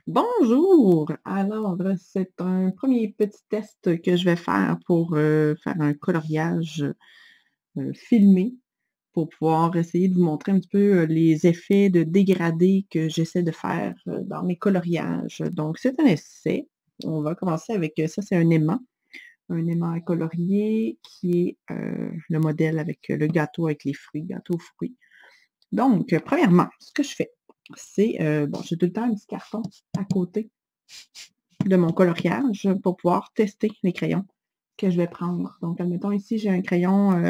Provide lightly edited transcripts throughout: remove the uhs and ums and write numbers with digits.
Bonjour! Alors, c'est un premier petit test que je vais faire pour, faire un coloriage, filmé pour pouvoir essayer de vous montrer un petit peu, les effets de dégradé que j'essaie de faire, dans mes coloriages. Donc c'est un essai. On va commencer avec, ça c'est un aimant à colorier qui est, le modèle avec, le gâteau avec les fruits, gâteau aux fruits. Donc, premièrement, ce que je fais, c'est, bon, j'ai tout le temps un petit carton à côté de mon coloriage pour pouvoir tester les crayons que je vais prendre. Donc, admettons ici, j'ai un crayon,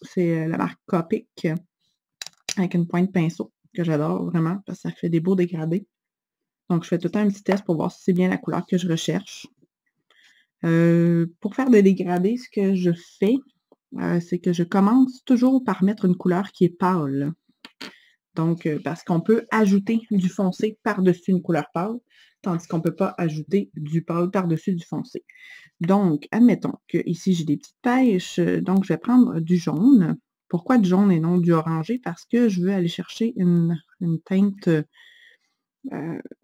c'est, la marque Copic avec une pointe pinceau que j'adore vraiment parce que ça fait des beaux dégradés. Donc, je fais tout le temps un petit test pour voir si c'est bien la couleur que je recherche. Pour faire des dégradés, ce que je fais, c'est que je commence toujours par mettre une couleur qui est pâle. Donc, parce qu'on peut ajouter du foncé par-dessus une couleur pâle, tandis qu'on ne peut pas ajouter du pâle par-dessus du foncé. Donc, admettons qu'ici, j'ai des petites pêches, donc je vais prendre du jaune. Pourquoi du jaune et non du orangé? Parce que je veux aller chercher une teinte,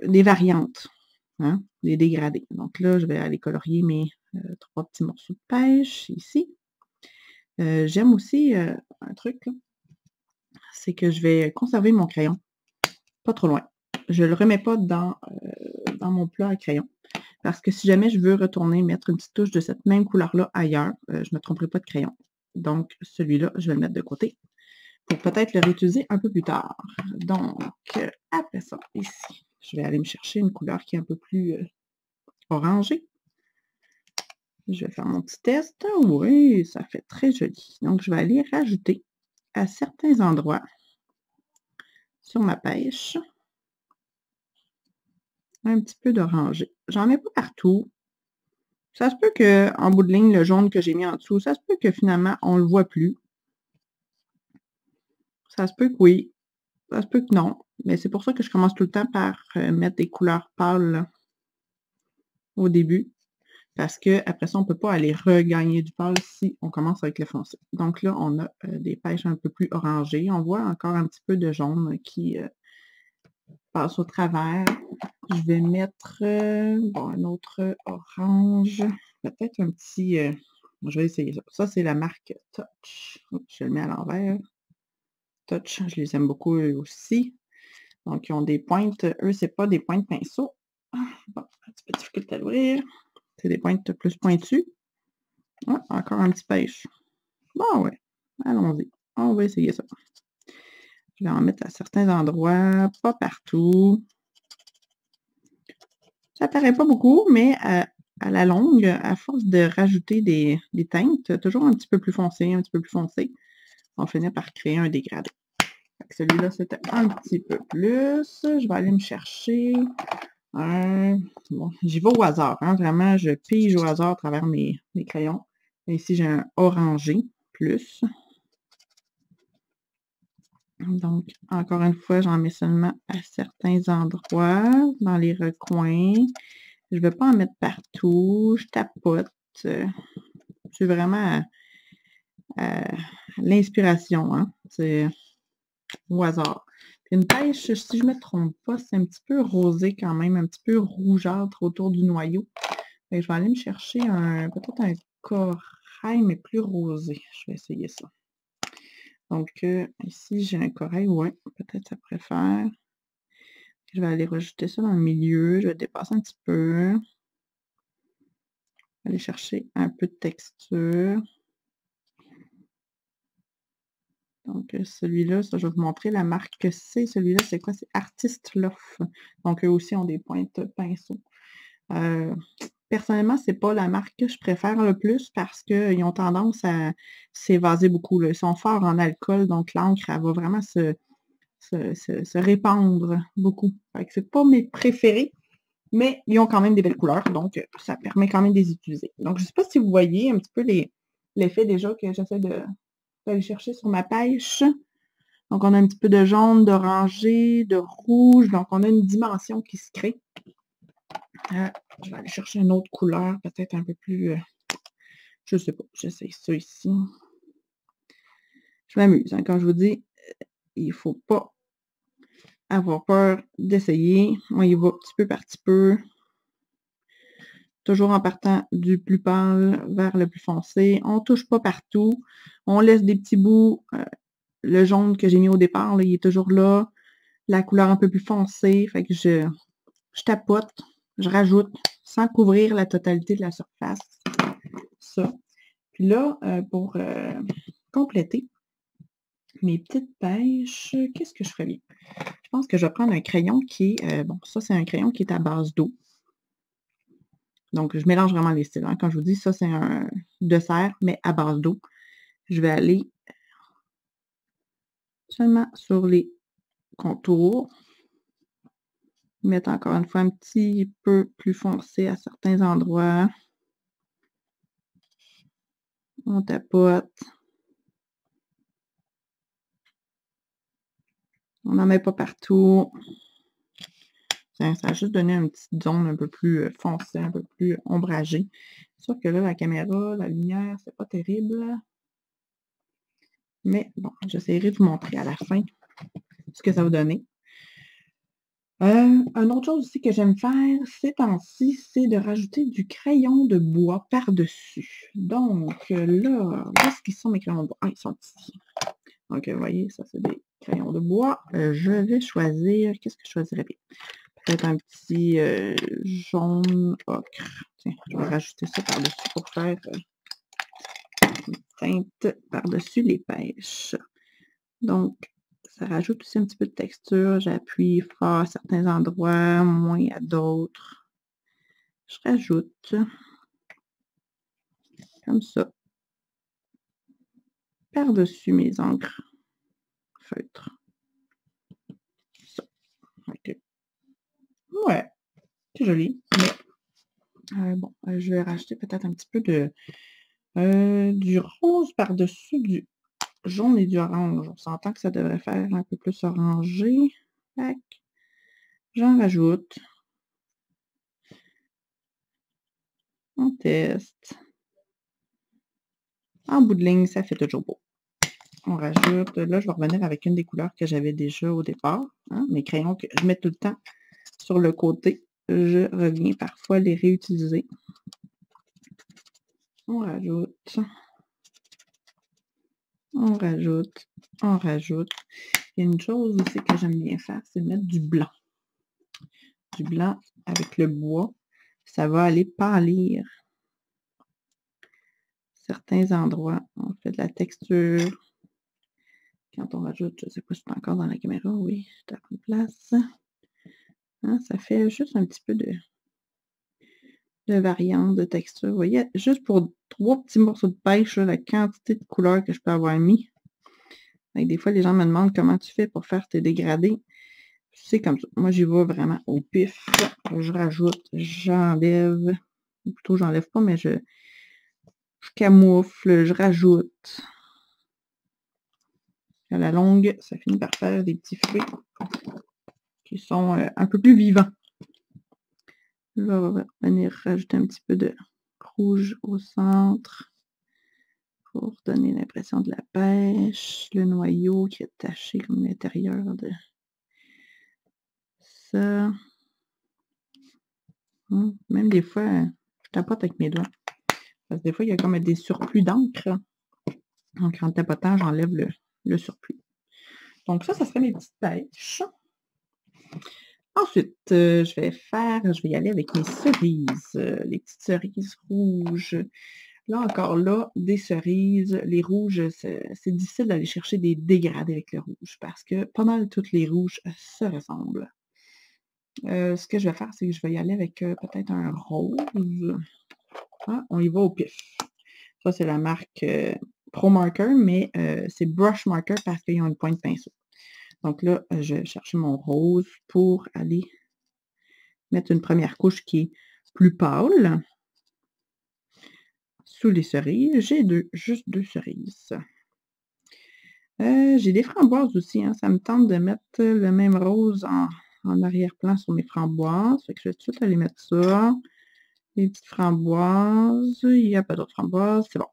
des variantes, hein, des dégradés. Donc là, je vais aller colorier mes, 3 petits morceaux de pêche ici. J'aime aussi, un truc là, c'est que je vais conserver mon crayon, pas trop loin. Je le remets pas dans mon plat à crayon. Parce que si jamais je veux retourner mettre une petite touche de cette même couleur-là ailleurs, je ne me tromperai pas de crayon. Donc, celui-là, je vais le mettre de côté pour peut-être le réutiliser un peu plus tard. Donc, après ça, ici, je vais aller me chercher une couleur qui est un peu plus orangée. Je vais faire mon petit test. Oui, ça fait très joli. Donc, je vais aller rajouter à certains endroits sur ma pêche un petit peu d'orangé. J'en mets pas partout. Ça se peut qu'en bout de ligne, le jaune que j'ai mis en dessous, ça se peut que finalement, on ne le voit plus. Ça se peut que oui, ça se peut que non, mais c'est pour ça que je commence tout le temps par, mettre des couleurs pâles là, au début, parce qu'après ça, on ne peut pas aller regagner du pâle si on commence avec le foncé. Donc là, on a, des pêches un peu plus orangées. On voit encore un petit peu de jaune qui, passe au travers. Je vais mettre, bon, un autre orange, peut-être un petit, je vais essayer ça. Ça, c'est la marque Touch. Oups, je le mets à l'envers. Touch, je les aime beaucoup eux aussi. Donc, ils ont des pointes, eux, c'est pas des pointes pinceau. Ah, bon, un petit peu de difficulté à l'ouvrir. C'est des pointes plus pointues. Ah, encore un petit pêche. Bon, ouais, allons-y. On va essayer ça. Je vais en mettre à certains endroits, pas partout. Ça paraît pas beaucoup, mais à la longue, à force de rajouter des teintes, toujours un petit peu plus foncé, un petit peu plus foncé, on finit par créer un dégradé. Celui-là, c'était un petit peu plus. Je vais aller me chercher un... Bon, j'y vais au hasard, hein, vraiment, je pige au hasard à travers mes crayons. Et ici, j'ai un orangé plus. Donc, encore une fois, j'en mets seulement à certains endroits, dans les recoins. Je ne vais pas en mettre partout, je tapote. C'est vraiment l'inspiration, hein. C'est au hasard. Puis une pêche, si je ne me trompe pas, c'est un petit peu rosé quand même, un petit peu rougeâtre autour du noyau. Fait que je vais aller me chercher peut-être un corail, mais plus rosé. Je vais essayer ça. Donc, ici, j'ai un corail, ouais, peut-être ça pourrait faire. Je vais aller rajouter ça dans le milieu. Je vais dépasser un petit peu. Aller chercher un peu de texture. Donc, celui-là, ça, je vais vous montrer la marque que c'est. Celui-là, c'est quoi? C'est Artist Loft. Donc, eux aussi ont des pointes pinceau. Personnellement, c'est pas la marque que je préfère le plus parce qu'ils ont tendance à s'évaser beaucoup, là. Ils sont forts en alcool, donc l'encre, elle va vraiment se répandre beaucoup. Fait que c'est pas mes préférés, mais ils ont quand même des belles couleurs, donc ça permet quand même de les utiliser. Donc, je sais pas si vous voyez un petit peu l'effet déjà que j'essaie d'aller chercher sur ma pêche. Donc, on a un petit peu de jaune, d'orangé, de rouge. Donc, on a une dimension qui se crée. Je vais aller chercher une autre couleur, peut-être un peu plus... je sais pas, j'essaie ça ici. Je m'amuse, hein. Comme je vous dis, il faut pas avoir peur d'essayer. On y va petit peu par petit peu. Toujours en partant du plus pâle vers le plus foncé. On ne touche pas partout. On laisse des petits bouts. Le jaune que j'ai mis au départ, là, il est toujours là. La couleur un peu plus foncée. Fait que je tapote, je rajoute sans couvrir la totalité de la surface. Ça. Puis là, pour compléter mes petites pêches, qu'est-ce que je ferais bien? Je pense que je vais prendre un crayon qui est, bon, ça c'est un crayon qui est à base d'eau. Donc, je mélange vraiment les styles. Hein. Quand je vous dis ça, c'est un dessert, mais à base d'eau. Je vais aller seulement sur les contours. Mettre encore une fois un petit peu plus foncé à certains endroits. On tapote. On n'en met pas partout. Ça a juste donné une petite zone un peu plus foncée, un peu plus ombragée. C'est sûr que là, la caméra, la lumière, c'est pas terrible. Mais bon, j'essaierai de vous montrer à la fin ce que ça va donner. Une autre chose aussi que j'aime faire ces temps-ci, c'est de rajouter du crayon de bois par-dessus. Donc là, où est-ce qu'ils sont mes crayons de bois? Ah, ils sont ici. Donc, vous voyez, ça c'est des crayons de bois. Je vais choisir, qu'est-ce que je choisirais bien? Peut-être un petit jaune ocre. Tiens, je vais rajouter ça par-dessus pour faire une teinte par-dessus les pêches. Donc, ça rajoute aussi un petit peu de texture. J'appuie fort à certains endroits, moins à d'autres. Je rajoute comme ça par-dessus mes encres feutres. Ça. OK. Ouais, c'est joli. Mais bon, je vais rajouter peut-être un petit peu de du rose par-dessus du jaune et du orange. On s'entend que ça devrait faire un peu plus orangé. Tac. J'en rajoute. On teste. En bout de ligne, ça fait toujours beau. On rajoute. Là, je vais revenir avec une des couleurs que j'avais déjà au départ. Hein, mes crayons que je mets tout le temps sur le côté. Je reviens parfois les réutiliser. On rajoute. On rajoute. On rajoute. Il y a une chose aussi que j'aime bien faire, c'est mettre du blanc. Du blanc avec le bois. Ça va aller pâlir certains endroits. On fait de la texture. Quand on rajoute, je ne sais pas si c'est encore dans la caméra, oui, je tape en place. Hein, ça fait juste un petit peu de variante, de texture. Vous voyez, juste pour 3 petits morceaux de pêche, là, la quantité de couleurs que je peux avoir mis. Des fois, les gens me demandent comment tu fais pour faire tes dégradés. C'est comme ça. Moi, j'y vais vraiment au pif. Je rajoute, j'enlève. Ou plutôt, j'enlève pas, mais je camoufle, je rajoute. À la longue, ça finit par faire des petits fruits qui sont un peu plus vivants. Je vais venir rajouter un petit peu de rouge au centre pour donner l'impression de la pêche. Le noyau qui est taché comme l'intérieur de ça. Même des fois, je tapote avec mes doigts. Parce que des fois, il y a comme des surplus d'encre. Donc, en tapotant, j'enlève le surplus. Donc, ça serait mes petites pêches. Ensuite, je vais y aller avec mes cerises, les petites cerises rouges. Là, encore là, des cerises, les rouges, c'est difficile d'aller chercher des dégradés avec le rouge parce que pas mal toutes les rouges se ressemblent. Ce que je vais faire, c'est que je vais y aller avec peut-être un rose. Ah, on y va au pif. Ça, c'est la marque Pro Marker, mais c'est Brush Marker parce qu'ils ont une pointe pinceau. Donc là, je vais chercher mon rose pour aller mettre une première couche qui est plus pâle. Sous les cerises, j'ai juste 2 cerises. J'ai des framboises aussi, hein. Ça me tente de mettre le même rose en arrière-plan sur mes framboises. Fait que je vais tout de suite aller mettre ça. Les petites framboises. Il n'y a pas d'autres framboises. C'est bon.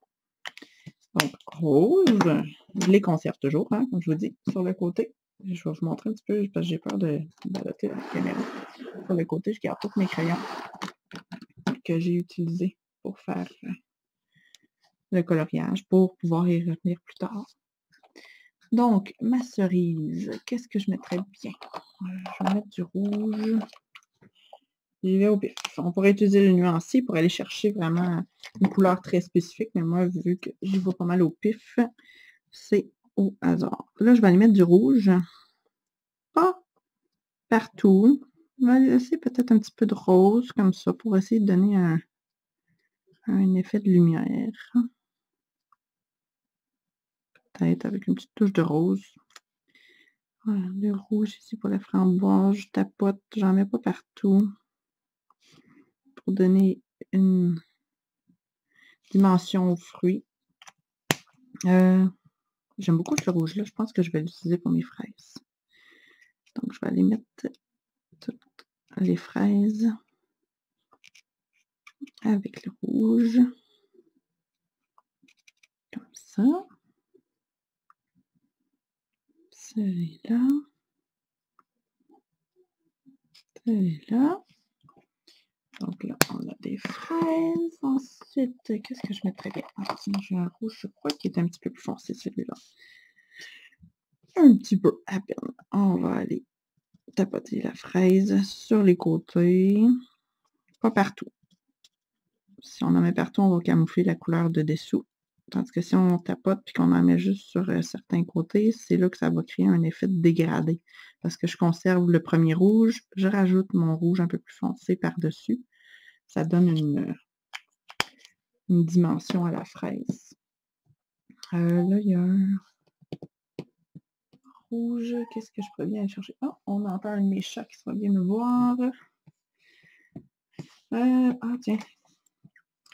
Donc, rose. Je les conserve toujours, hein, comme je vous dis, sur le côté. Je vais vous montrer un petit peu parce que j'ai peur de balloter la caméra. Sur le côté, je garde tous mes crayons que j'ai utilisés pour faire le coloriage pour pouvoir y revenir plus tard. Donc, ma cerise, qu'est-ce que je mettrais bien? Je vais mettre du rouge. J'y vais au pif. On pourrait utiliser le nuancier pour aller chercher vraiment une couleur très spécifique, mais moi, vu que j'y vais pas mal au pif, c'est au hasard. Là, je vais aller mettre du rouge. Pas partout. Je vais laisser peut-être un petit peu de rose comme ça pour essayer de donner un effet de lumière. Peut-être avec une petite touche de rose. Voilà, le rouge ici pour la framboise. Je tapote, j'en mets pas partout. Pour donner une dimension aux fruits. J'aime beaucoup ce rouge-là. Je pense que je vais l'utiliser pour mes fraises. Donc, je vais aller mettre toutes les fraises avec le rouge. Comme ça. Celui-là. Celui-là. Donc là, on a des fraises. Ensuite, qu'est-ce que je mettrais bien? Ah, sinon, j'ai un rouge, je crois, qui est un petit peu plus foncé, celui-là. Un petit peu, à peine. On va aller tapoter la fraise sur les côtés. Pas partout. Si on en met partout, on va camoufler la couleur de dessous. Tandis que si on tapote et qu'on en met juste sur certains côtés, c'est là que ça va créer un effet de dégradé. Parce que je conserve le premier rouge, je rajoute mon rouge un peu plus foncé par-dessus. Ça donne une dimension à la fraise. Là, il y a un rouge. Qu'est-ce que je pourrais bien aller chercher? Oh, on entend un de mes chats qui va bien me voir. Ah, tiens.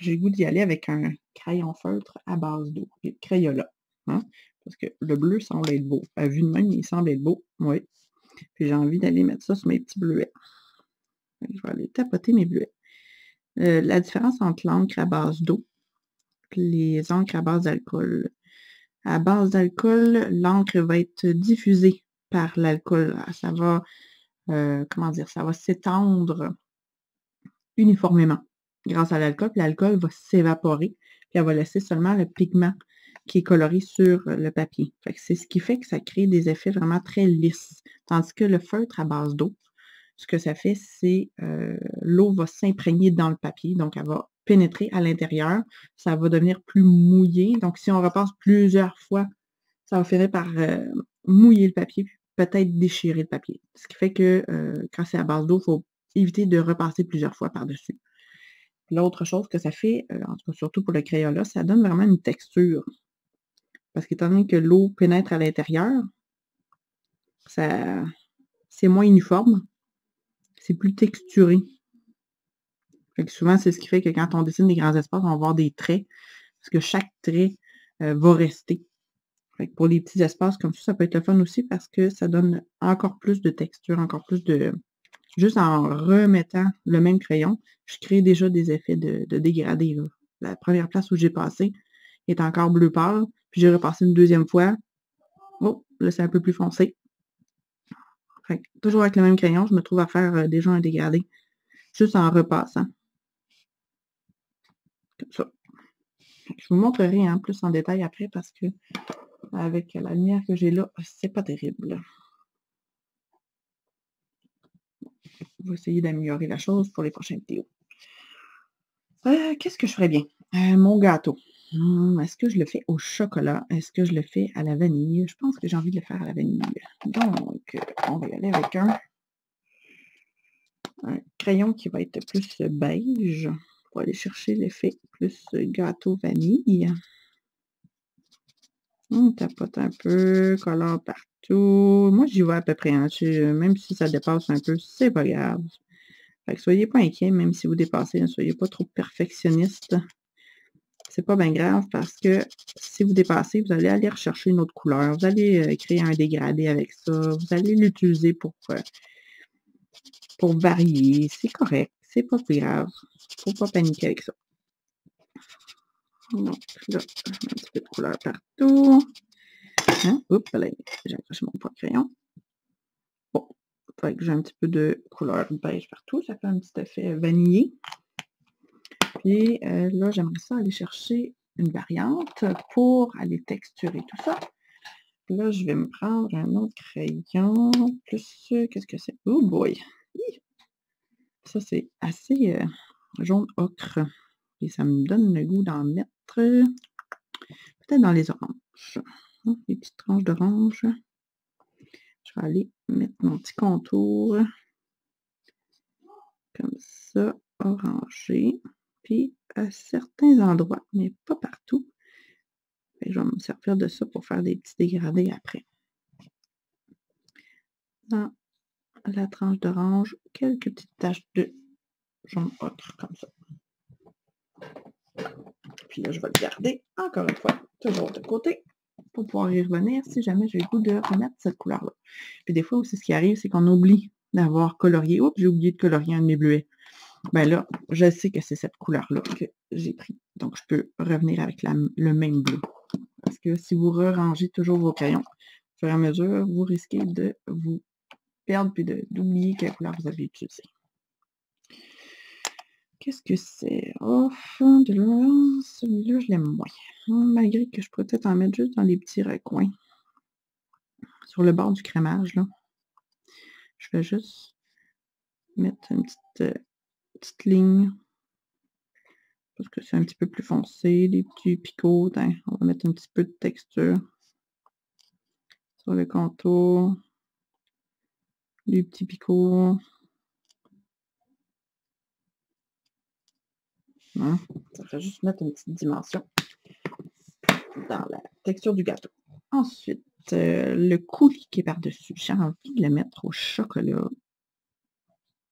J'ai le goût d'y aller avec un crayon feutre à base d'eau. Et Crayola. Hein? Parce que le bleu semble être beau. À vue de même, il semble être beau. Oui. Puis j'ai envie d'aller mettre ça sur mes petits bleuets. Je vais aller tapoter mes bleuets. La différence entre l'encre à base d'eau et les encres à base d'alcool. À base d'alcool, l'encre va être diffusée par l'alcool. Ça va, comment dire, ça va s'étendre uniformément grâce à l'alcool. Puis l'alcool va s'évaporer. Puis elle va laisser seulement le pigment qui est coloré sur le papier. Fait que c'est ce qui fait que ça crée des effets vraiment très lisses. Tandis que le feutre à base d'eau, ce que ça fait, c'est l'eau va s'imprégner dans le papier, donc elle va pénétrer à l'intérieur, ça va devenir plus mouillé. Donc, si on repasse plusieurs fois, ça va finir par mouiller le papier, puis peut-être déchirer le papier. Ce qui fait que quand c'est à base d'eau, il faut éviter de repasser plusieurs fois par-dessus. L'autre chose que ça fait, en tout cas surtout pour le Crayola, ça donne vraiment une texture. Parce qu'étant donné que l'eau pénètre à l'intérieur, c'est moins uniforme, c'est plus texturé. Fait que souvent, c'est ce qui fait que quand on dessine des grands espaces, on va avoir des traits, parce que chaque trait va rester. Fait que pour les petits espaces comme ça peut être le fun aussi parce que ça donne encore plus de texture, encore plus de... Juste en remettant le même crayon, je crée déjà des effets de dégradé. Là. La première place où j'ai passé est encore bleu pâle, puis j'ai repassé une deuxième fois. Oh, là, c'est un peu plus foncé. Fait que, toujours avec le même crayon, je me trouve à faire déjà un dégradé, juste en repassant. Comme ça. Je vous montrerai plus en détail après parce que avec la lumière que j'ai là, c'est pas terrible. On va essayer d'améliorer la chose pour les prochaines vidéos. Qu'est-ce que je ferais bien? Mon gâteau. Est-ce que je le fais au chocolat? Est-ce que je le fais à la vanille? Je pense que j'ai envie de le faire à la vanille. Donc, on va y aller avec un crayon qui va être plus beige pour aller chercher l'effet plus gâteau vanille. On tapote un peu, colore partout. Moi, j'y vais à peu près. Hein. Même si ça dépasse un peu, c'est pas grave. Fait que soyez pas inquiets, même si vous dépassez, ne soyez pas trop perfectionniste. C'est pas bien grave parce que si vous dépassez, vous allez aller rechercher une autre couleur. Vous allez créer un dégradé avec ça. Vous allez l'utiliser pour varier. C'est correct. C'est pas plus grave. Faut pas paniquer avec ça. Donc là, je mets un petit peu de couleur partout. Hein? Oups, là, j'ai accroché mon point de crayon. Fait que j'ai un petit peu de couleur beige partout. Ça fait un petit effet vanillé. Puis là, j'aimerais ça aller chercher une variante pour aller texturer tout ça. Là, je vais me prendre un autre crayon. Plus, qu'est-ce que c'est? Oh boy! Ça, c'est assez jaune ocre. Et ça me donne le goût d'en mettre peut-être dans les oranges. Des petites tranches d'orange. Je vais aller mettre mon petit contour comme ça, orangé. Puis à certains endroits, mais pas partout. Je vais me servir de ça pour faire des petits dégradés après. Dans la tranche d'orange, quelques petites taches de jaune ocre comme ça. Puis là, je vais le garder, encore une fois, toujours de côté, pour pouvoir y revenir si jamais j'ai le goût de remettre cette couleur-là. Puis des fois aussi, ce qui arrive, c'est qu'on oublie d'avoir colorié. Oups, j'ai oublié de colorier un de mes bleuets. Ben là, je sais que c'est cette couleur-là que j'ai pris. Donc, je peux revenir avec le même bleu. Parce que si vous rangez toujours vos crayons, au fur et à mesure, vous risquez de vous perdre puis d'oublier quelle couleur vous avez utilisée. Qu'est-ce que c'est? Oh, celui-là, je l'aime moins. Malgré que je pourrais peut-être en mettre juste dans les petits recoins. Sur le bord du crémage, là. Je vais juste mettre une petite ligne. Parce que c'est un petit peu plus foncé, des petits picots. On va mettre un petit peu de texture sur le contour. Des petits picots. Hein? Ça fait juste mettre une petite dimension dans la texture du gâteau. Ensuite, le coulis qui est par-dessus. J'ai envie de le mettre au chocolat.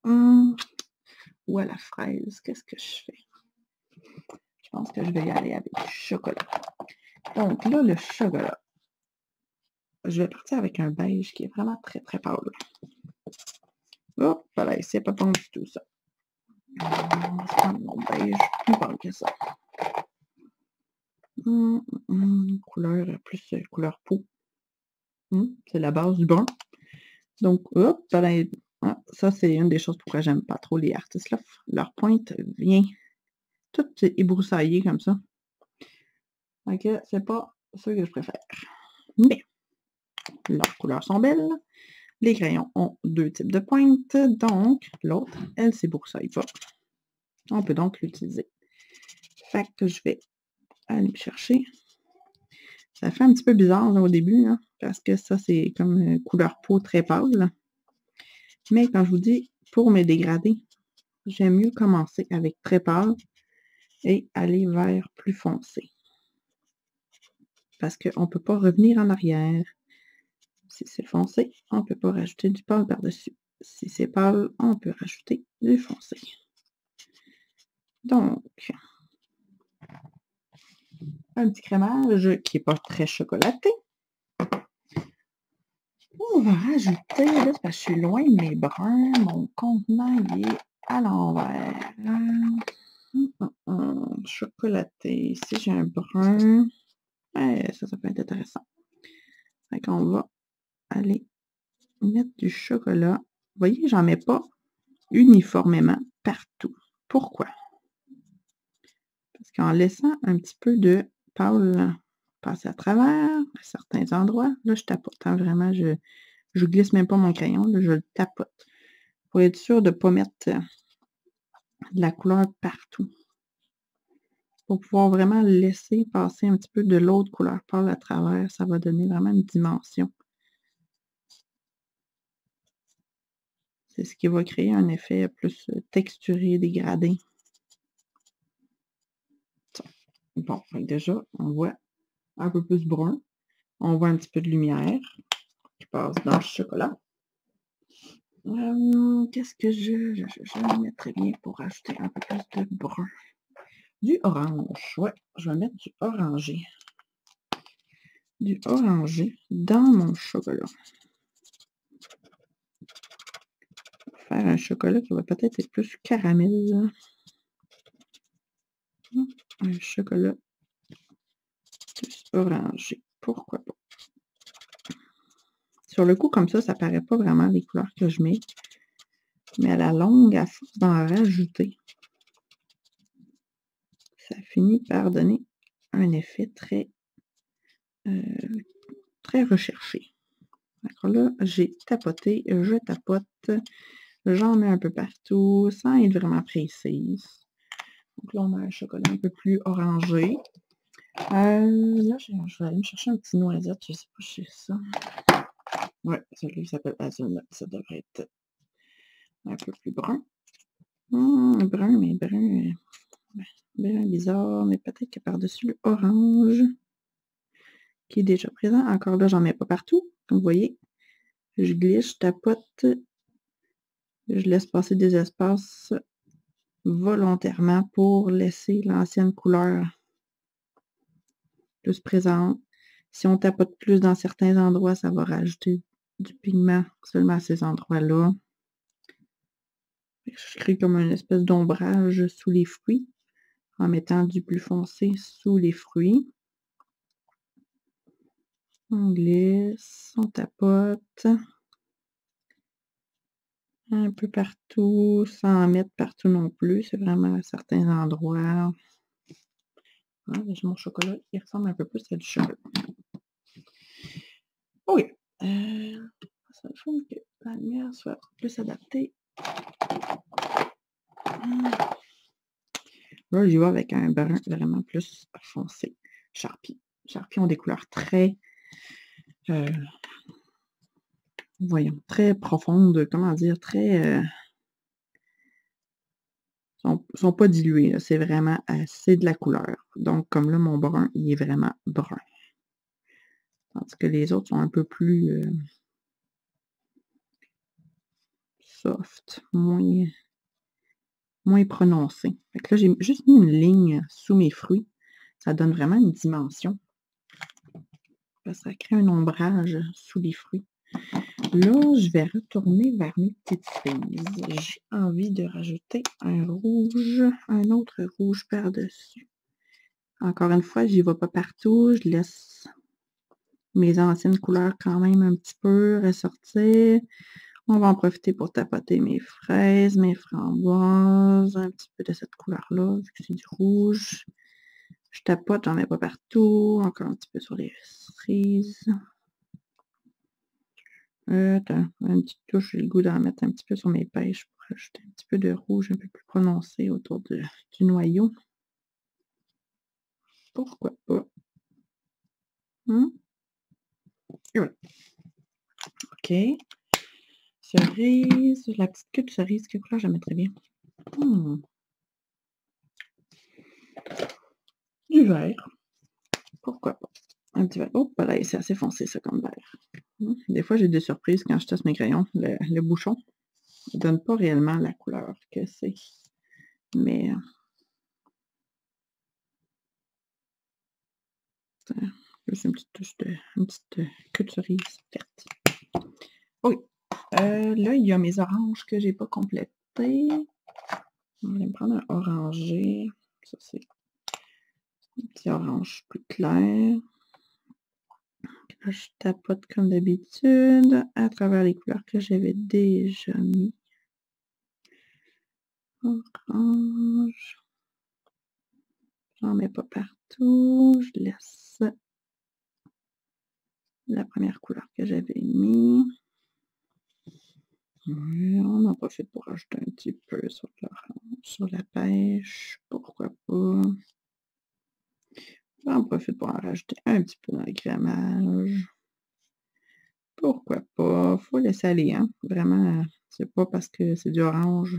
Ou à la fraise. Qu'est-ce que je fais? Je pense que je vais y aller avec du chocolat. Donc là, le chocolat. Je vais partir avec un beige qui est vraiment très, très pâle. Hop, voilà, c'est pas bon du tout, ça. On va se prendre mon beige plus pâle que ça. Couleur plus couleur peau. C'est la base du brun. Donc, hop, voilà. Ça, c'est une des choses pourquoi j'aime pas trop les artistes. Là. Leur pointe vient toute ébroussaillée comme ça. Donc, c'est pas ça que je préfère. Mais, leurs couleurs sont belles. Les crayons ont 2 types de pointes. Donc, l'autre, elle s'ébroussaille pas. On peut donc l'utiliser. Fait que je vais aller me chercher. Ça fait un petit peu bizarre là, au début, hein, parce que ça, c'est comme couleur peau très pâle. Mais quand je vous dis, pour me dégrader, j'aime mieux commencer avec très pâle et aller vers plus foncé. Parce qu'on ne peut pas revenir en arrière. Si c'est foncé, on ne peut pas rajouter du pâle par-dessus. Si c'est pâle, on peut rajouter du foncé. Donc, un petit crémage qui n'est pas très chocolaté. On va rajouter, là, parce que je suis loin de mes bruns, mon contenant il est à l'envers. Chocolaté. Ici, j'ai un brun. Ouais, ça peut être intéressant. Fait qu'on va aller mettre du chocolat. Vous voyez, j'en mets pas uniformément partout. Pourquoi? Parce qu'en laissant un petit peu de pâle passer à travers à certains endroits, là, je tapote. Hein, vraiment, je glisse même pas mon crayon, là, je le tapote. Pour être sûr de ne pas mettre de la couleur partout. Pour pouvoir vraiment laisser passer un petit peu de l'autre couleur pâle à travers, ça va donner vraiment une dimension. C'est ce qui va créer un effet plus texturé, dégradé. Bon, déjà, on voit un peu plus brun. On voit un petit peu de lumière qui passe dans le chocolat. Qu'est-ce que je mettrais bien pour ajouter un peu plus de brun? Du orange. Ouais, je vais mettre du orangé. Du orangé dans mon chocolat. Faire un chocolat qui va peut-être être plus caramel. Un chocolat plus orangé. Pourquoi pas? Sur le coup, comme ça paraît pas vraiment les couleurs que je mets. Mais à la longue, à force d'en rajouter, ça finit par donner un effet très, très recherché. Alors là, j'ai tapoté, je tapote, j'en mets un peu partout, sans être vraiment précise. Donc là, on a un chocolat un peu plus orangé. Là, je vais aller me chercher un petit noisette, je sais pas si c'est ça. Ouais, celui qui s'appelle Hazelnut, ça devrait être un peu plus brun. Brun, mais brun, brun bizarre, mais peut-être que par-dessus le orange, qui est déjà présent. Encore là, j'en mets pas partout, comme vous voyez. Je glisse, je tapote, je laisse passer des espaces volontairement pour laisser l'ancienne couleur plus présente. Si on tapote plus dans certains endroits, ça va rajouter du pigment seulement à ces endroits-là. Je crée comme une espèce d'ombrage sous les fruits en mettant du plus foncé sous les fruits. On glisse, on tapote un peu partout, sans en mettre partout non plus. C'est vraiment à certains endroits. Ah, j'ai mon chocolat, il ressemble un peu plus à du chocolat. OK. Ça faut que la lumière soit plus adaptée. Là, j'y vais avec un brun vraiment plus foncé. Sharpie. Sharpie ont des couleurs très, voyons, très profondes, comment dire, très, sont pas diluées, là, c'est vraiment assez de la couleur. Donc, comme là, mon brun, il est vraiment brun. Tandis que les autres sont un peu plus soft, moins prononcé. Fait que là, j'ai juste mis une ligne sous mes fruits. Ça donne vraiment une dimension. Ça crée un ombrage sous les fruits. Là, je vais retourner vers mes petites cerises. J'ai envie de rajouter un rouge, un autre rouge par-dessus. Encore une fois, j'y vais pas partout. Je laisse mes anciennes couleurs quand même un petit peu ressortir. On va en profiter pour tapoter mes fraises, mes framboises, un petit peu de cette couleur-là, vu que c'est du rouge. Je tapote, j'en mets pas partout. Encore un petit peu sur les cerises. Attends, une petite touche, j'ai le goût d'en mettre un petit peu sur mes pêches pour ajouter un petit peu de rouge un peu plus prononcé autour du noyau. Pourquoi pas? Et voilà. OK. Cerise, la petite queue de cerise, quelle couleur je la mettrais bien? Du vert. Pourquoi pas? Un petit vert. Oh, là, c'est assez foncé, ça, comme vert. Des fois, j'ai des surprises quand je teste mes crayons. Le bouchon ne donne pas réellement la couleur que c'est. Mais juste une petite touche une petite queue de cerise verte. Oui. Là, il y a mes oranges que j'ai pas complétées. On va me prendre un orangé. Ça, c'est un petit orange plus clair. Là, je tapote comme d'habitude à travers les couleurs que j'avais déjà mis. Orange. J'en mets pas partout. Je laisse la première couleur que j'avais mis. On en profite pour rajouter un petit peu sur l'orange, sur la pêche. Pourquoi pas? On profite pour en rajouter un petit peu dans le crémage. Pourquoi pas? Faut laisser aller, hein? Vraiment, c'est pas parce que c'est du orange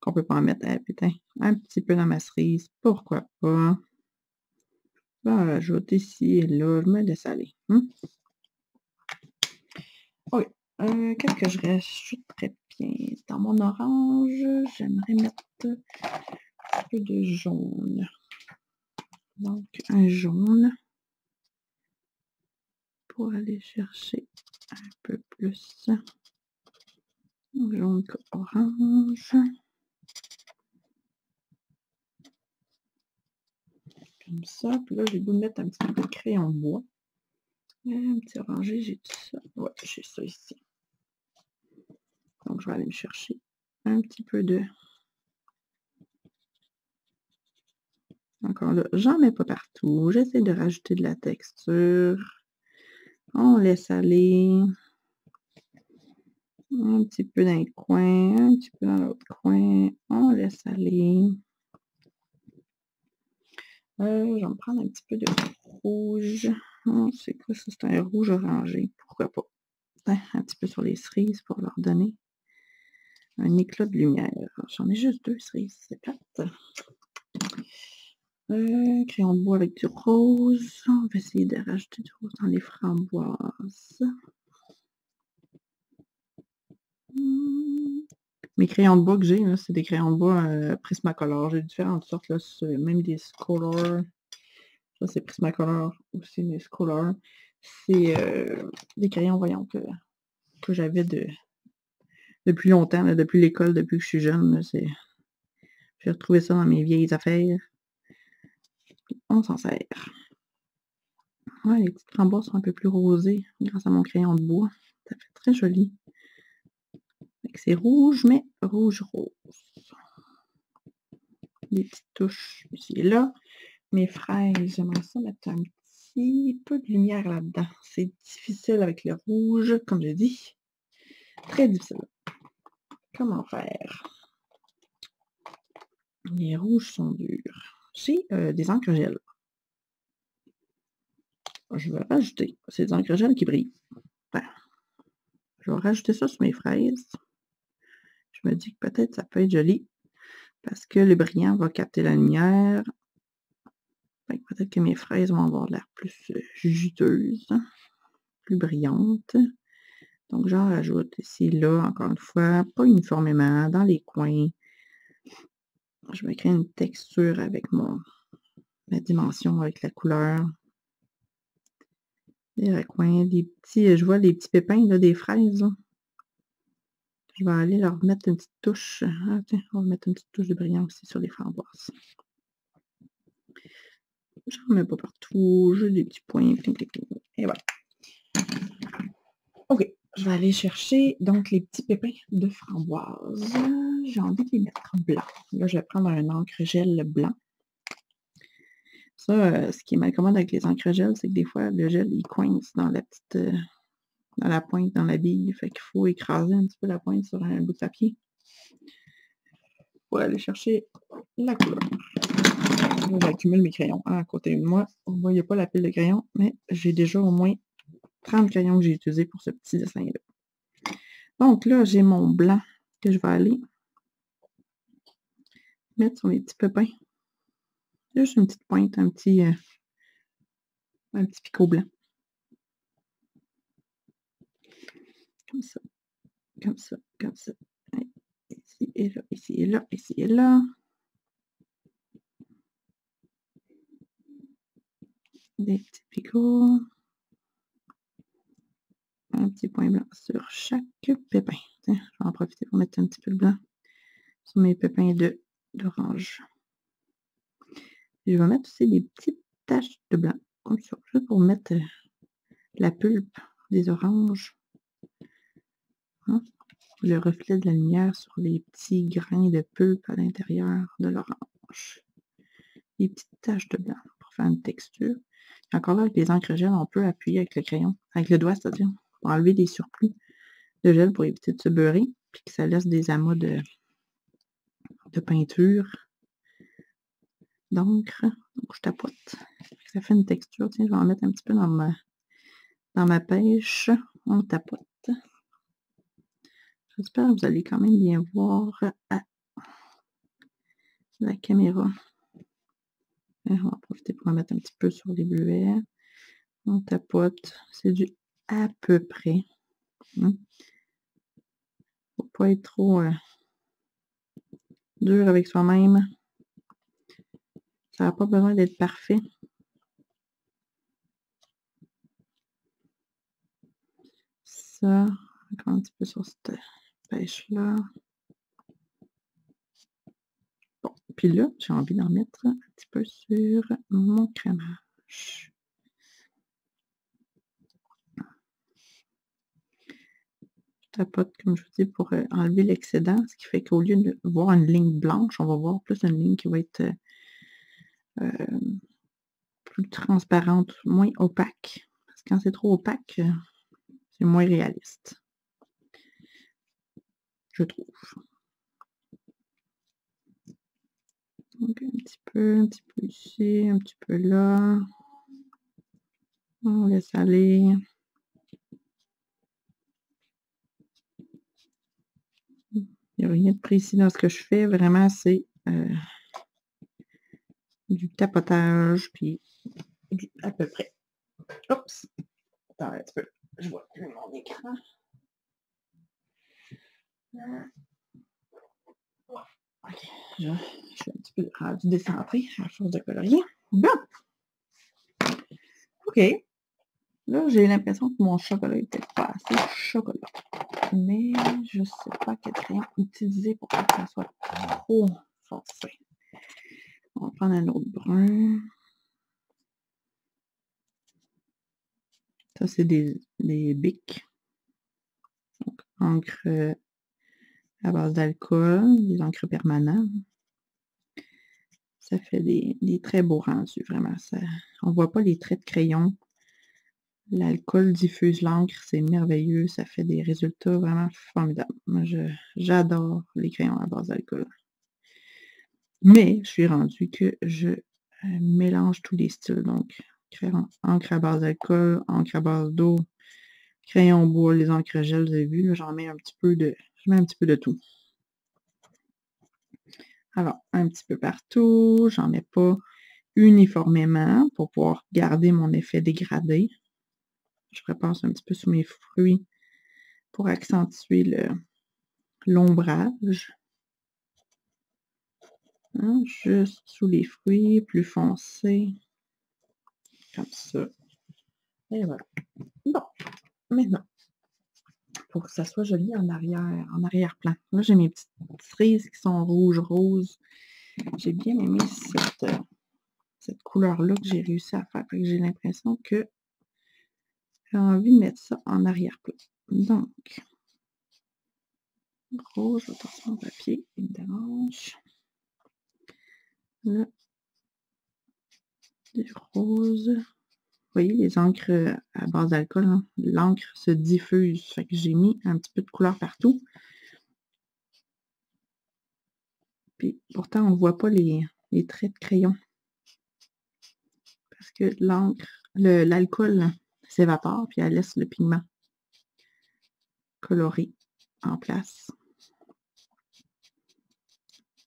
qu'on peut pas en mettre. Putain, un petit peu dans ma cerise. Pourquoi pas? Je vais en rajouter ici et là. Je me laisse aller. Oui. Qu'est-ce que je rajouterais bien? Dans mon orange, j'aimerais mettre un peu de jaune. Donc, un jaune pour aller chercher un peu plus jaune qu'orange. Comme ça. Puis là, j'ai le goût de mettre un petit peu de crayon de bois. Un petit orangé, j'ai tout ça. Ouais, j'ai ça ici. Donc, je vais aller me chercher un petit peu de... Encore là, j'en mets pas partout. J'essaie de rajouter de la texture. On laisse aller. Un petit peu dans le coin, un petit peu dans l'autre coin. On laisse aller. Je vais me prendre un petit peu de rouge. Oh, c'est quoi ça? C'est un rouge orangé. Pourquoi pas? Un petit peu sur les cerises pour leur donner un éclat de lumière. J'en ai juste 2 cerises, c'est plate. Crayon de bois avec du rose. On va essayer de rajouter du rose dans les framboises. Mes crayons de bois que j'ai, c'est des crayons de bois Prismacolor. J'ai différentes sortes, là, même des Scolor. Ça, c'est Prismacolor aussi, des Scolor. C'est des crayons, voyons, que j'avais depuis longtemps, là, depuis l'école, depuis que je suis jeune. J'ai retrouvé ça dans mes vieilles affaires. On s'en sert. Ouais, les petites framboises sont un peu plus rosées grâce à mon crayon de bois. Ça fait très joli. C'est rouge, mais rouge-rose. Des petites touches ici et là. Mes fraises, j'aimerais ça mettre un petit peu de lumière là-dedans. C'est difficile avec le rouge, comme je dis. Très difficile. Comment faire? Les rouges sont durs. J'ai des encres gel. Je vais rajouter. C'est des encres gel qui brillent. Enfin, je vais rajouter ça sur mes fraises. Je me dis que peut-être ça peut être joli. Parce que le brillant va capter la lumière. Peut-être que mes fraises vont avoir l'air plus juteuses, plus brillantes. Donc, j'en rajoute ici, là, encore une fois, pas uniformément, dans les coins. Je vais créer une texture avec ma dimension, avec la couleur. Des recoins, des petits, je vois les petits pépins là, des fraises. Là. Je vais aller leur mettre une petite touche. Ah, tiens, on va mettre une petite touche de brillant aussi sur les framboises. J'en mets pas partout, j'ai des petits points. Et voilà. OK, je vais aller chercher donc les petits pépins de framboise. J'ai envie de les mettre blancs. Là, je vais prendre un encre gel blanc. Ça, ce qui est mal commode avec les encres gel, c'est que des fois, le gel, il coince dans la petite, dans la pointe, dans la bille. Fait qu'il faut écraser un petit peu la pointe sur un bout de papier pour aller chercher la couleur. Là, j'accumule mes crayons à côté de moi. Vous ne voyez pas la pile de crayons, mais j'ai déjà au moins 30 crayons que j'ai utilisés pour ce petit dessin-là. Donc là, j'ai mon blanc que je vais aller mettre sur les petits pépins. Juste une petite pointe, un petit picot blanc. Comme ça, comme ça, comme ça. Ici et là, ici et là, ici et là. Des petits picots. Un petit point blanc sur chaque pépin. Tiens, je vais en profiter pour mettre un petit peu de blanc sur mes pépins d'orange. Je vais mettre aussi des petites taches de blanc, comme ça, juste pour mettre la pulpe des oranges. Hein? Le reflet de la lumière sur les petits grains de pulpe à l'intérieur de l'orange. Des petites taches de blanc pour faire une texture. Et encore là, avec les encres gel, on peut appuyer avec le crayon, avec le doigt, c'est-à-dire, pour enlever des surplus de gel pour éviter de se beurrer, puis que ça laisse des amas de peinture, d'encre. Donc, je tapote. Ça fait une texture. Tiens, je vais en mettre un petit peu dans ma pêche. On tapote. J'espère que vous allez quand même bien voir à la caméra. On va en profiter pour en mettre un petit peu sur les bleuets. On tapote. C'est du à peu près. Faut pas être trop dur avec soi-même. Ça n'a pas besoin d'être parfait. Ça, encore un petit peu sur cette pêche-là. Bon, puis là, j'ai envie d'en mettre un petit peu sur mon crémage. tapote, comme je vous dis, pour enlever l'excédent, ce qui fait qu'au lieu de voir une ligne blanche, on va voir plus une ligne qui va être plus transparente, moins opaque. Parce que quand c'est trop opaque, c'est moins réaliste, je trouve. Donc un petit peu ici, un petit peu là. On laisse aller. Il n'y a rien de précis dans ce que je fais. Vraiment, c'est du tapotage, puis à peu près. Oups! Attends un petit peu. Je vois plus mon écran. OK. Je suis un petit peu rendu décentré à force de colorier. Bon! OK. Là, j'ai l'impression que mon chocolat était pas assez chocolat. Mais je ne sais pas quel crayon utiliser pour pas que ça soit trop foncé. On va prendre un autre brun. Ça, c'est des bics. Donc, encre à base d'alcool, des encres permanents. Ça fait des très beaux rendus, vraiment. On ne voit pas les traits de crayon. L'alcool diffuse l'encre, c'est merveilleux. Ça fait des résultats vraiment formidables. Moi, j'adore les crayons à base d'alcool. Mais je suis rendue que je mélange tous les styles. Donc, crayon, encre à base d'alcool, encre à base d'eau, crayon bois, les encres gel, vous avez vu, j'en mets un petit peu de tout. Alors, un petit peu partout, j'en mets pas uniformément pour pouvoir garder mon effet dégradé. Je repasse un petit peu sur mes fruits pour accentuer l'ombrage. Hein, juste sous les fruits, plus foncé. Comme ça. Et voilà. Bon, maintenant, pour que ça soit joli en arrière-plan. Là, j'ai mes petites cerises qui sont rouge-rose. J'ai bien aimé cette couleur-là que j'ai réussi à faire. J'ai l'impression que j'ai envie de mettre ça en arrière-plan. Donc, rose, je vais passer mon papier, évidemment. Là, du rose. Vous voyez, les encres à base d'alcool, hein, l'encre se diffuse. Fait que j'ai mis un petit peu de couleur partout. Puis pourtant, on ne voit pas les traits de crayon. Parce que l'alcool s'évapore, puis elle laisse le pigment coloré en place.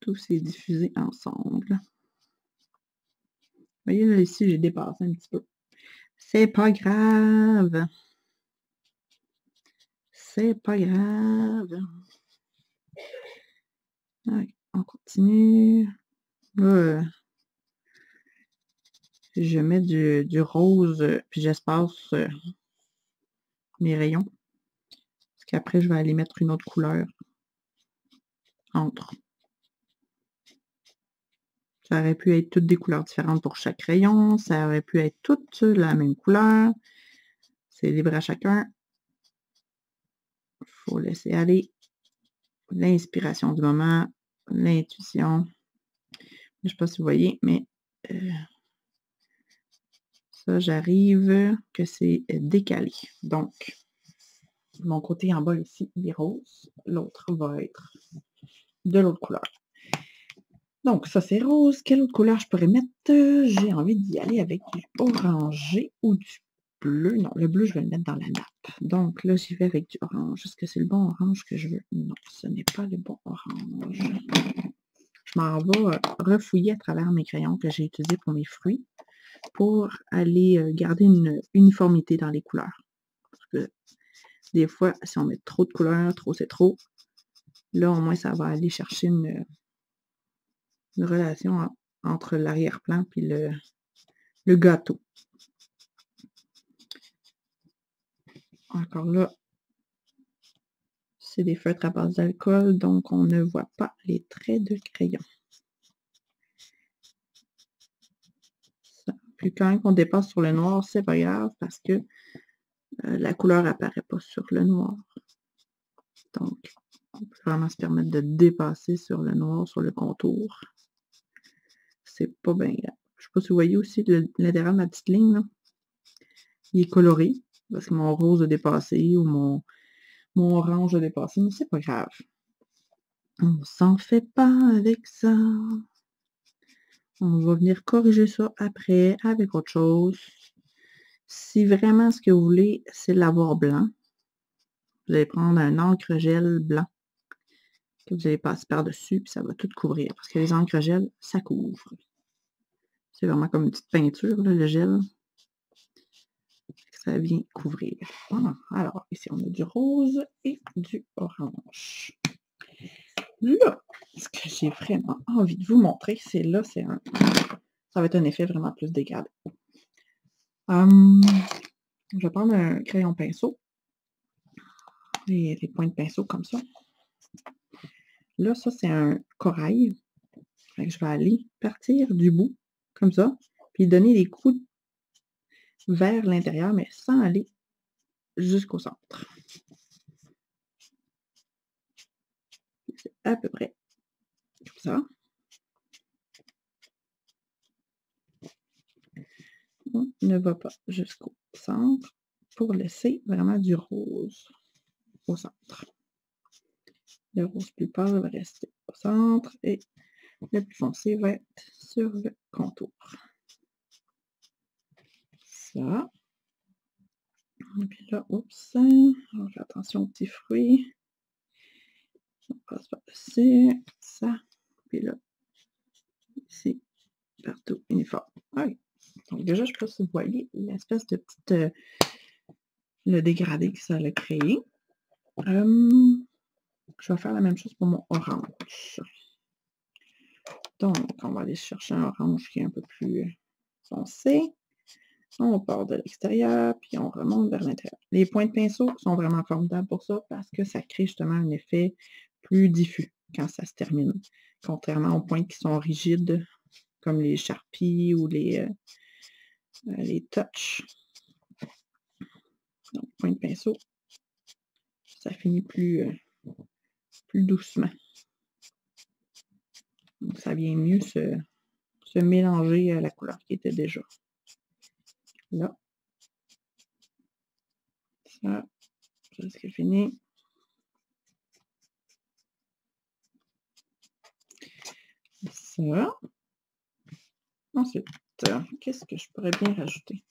Tout s'est diffusé ensemble. Vous voyez, là, ici, j'ai dépassé un petit peu. C'est pas grave. C'est pas grave. Ouais, on continue. Là, je mets du rose, puis j'espace mes rayons. Parce qu'après, je vais aller mettre une autre couleur entre. Ça aurait pu être toutes des couleurs différentes pour chaque rayon. Ça aurait pu être toutes la même couleur. C'est libre à chacun. Il faut laisser aller l'inspiration du moment, l'intuition. Je ne sais pas si vous voyez, mais ça, j'arrive que c'est décalé. Donc, mon côté en bas ici, il est rose. L'autre va être de l'autre couleur. Donc, ça, c'est rose. Quelle autre couleur je pourrais mettre? J'ai envie d'y aller avec du orangé ou du bleu. Non, le bleu, je vais le mettre dans la nappe. Donc, là, j'y vais avec du orange. Est-ce que c'est le bon orange que je veux? Non, ce n'est pas le bon orange. Je m'en vais refouiller à travers mes crayons que j'ai utilisés pour mes fruits pour aller garder une uniformité dans les couleurs. Parce que des fois, si on met trop de couleurs, trop c'est trop. Là, au moins, ça va aller chercher une relation entre l'arrière-plan et le gâteau. Encore là, c'est des feutres à base d'alcool, donc on ne voit pas les traits de crayon. Ça. Puis quand on dépasse sur le noir, c'est pas grave parce que la couleur apparaît pas sur le noir. Donc, on peut vraiment se permettre de dépasser sur le noir, sur le contour. C'est pas bien grave. Je sais pas si vous voyez aussi l'intérieur de ma petite ligne, là. Il est coloré, parce que mon rose a dépassé ou mon orange a dépassé, mais c'est pas grave. On s'en fait pas avec ça. On va venir corriger ça après avec autre chose. Si vraiment ce que vous voulez, c'est l'avoir blanc, vous allez prendre un encre gel blanc que vous allez passer par-dessus, puis ça va tout couvrir. Parce que les encres gel, ça couvre. C'est vraiment comme une petite peinture, là, le gel. Ça vient couvrir. Voilà. Alors, ici, on a du rose et du orange. Là, ce que j'ai vraiment envie de vous montrer, c'est là, ça va être un effet vraiment plus dégradé. Je vais prendre un crayon pinceau. Les points de pinceau comme ça. Là, ça, c'est un corail. Je vais aller partir du bout, comme ça, puis donner des coups vers l'intérieur, mais sans aller jusqu'au centre. C'est à peu près comme ça. On ne va pas jusqu'au centre pour laisser vraiment du rose au centre. Le rose plus pâle va rester au centre et le plus foncé va être sur le contour. Ça. Et puis là, oups, on fait attention aux petits fruits. On passe par-dessus, ça. Puis là, ici, partout, uniforme. Oui. Donc déjà, je ne sais pas si vous voyez l'espèce de petite... le dégradé que ça a créé. Je vais faire la même chose pour mon orange. Donc, on va aller chercher un orange qui est un peu plus foncé. On part de l'extérieur, puis on remonte vers l'intérieur. Les points de pinceau sont vraiment formidables pour ça parce que ça crée justement un effet plus diffus quand ça se termine. Contrairement aux points qui sont rigides, comme les Sharpies ou les Touch. Donc, point de pinceau, ça finit plus doucement. Donc, ça vient mieux se mélanger à la couleur qui était déjà. Là. Ça, c'est fini. Ça. Ensuite, qu'est-ce que je pourrais bien rajouter?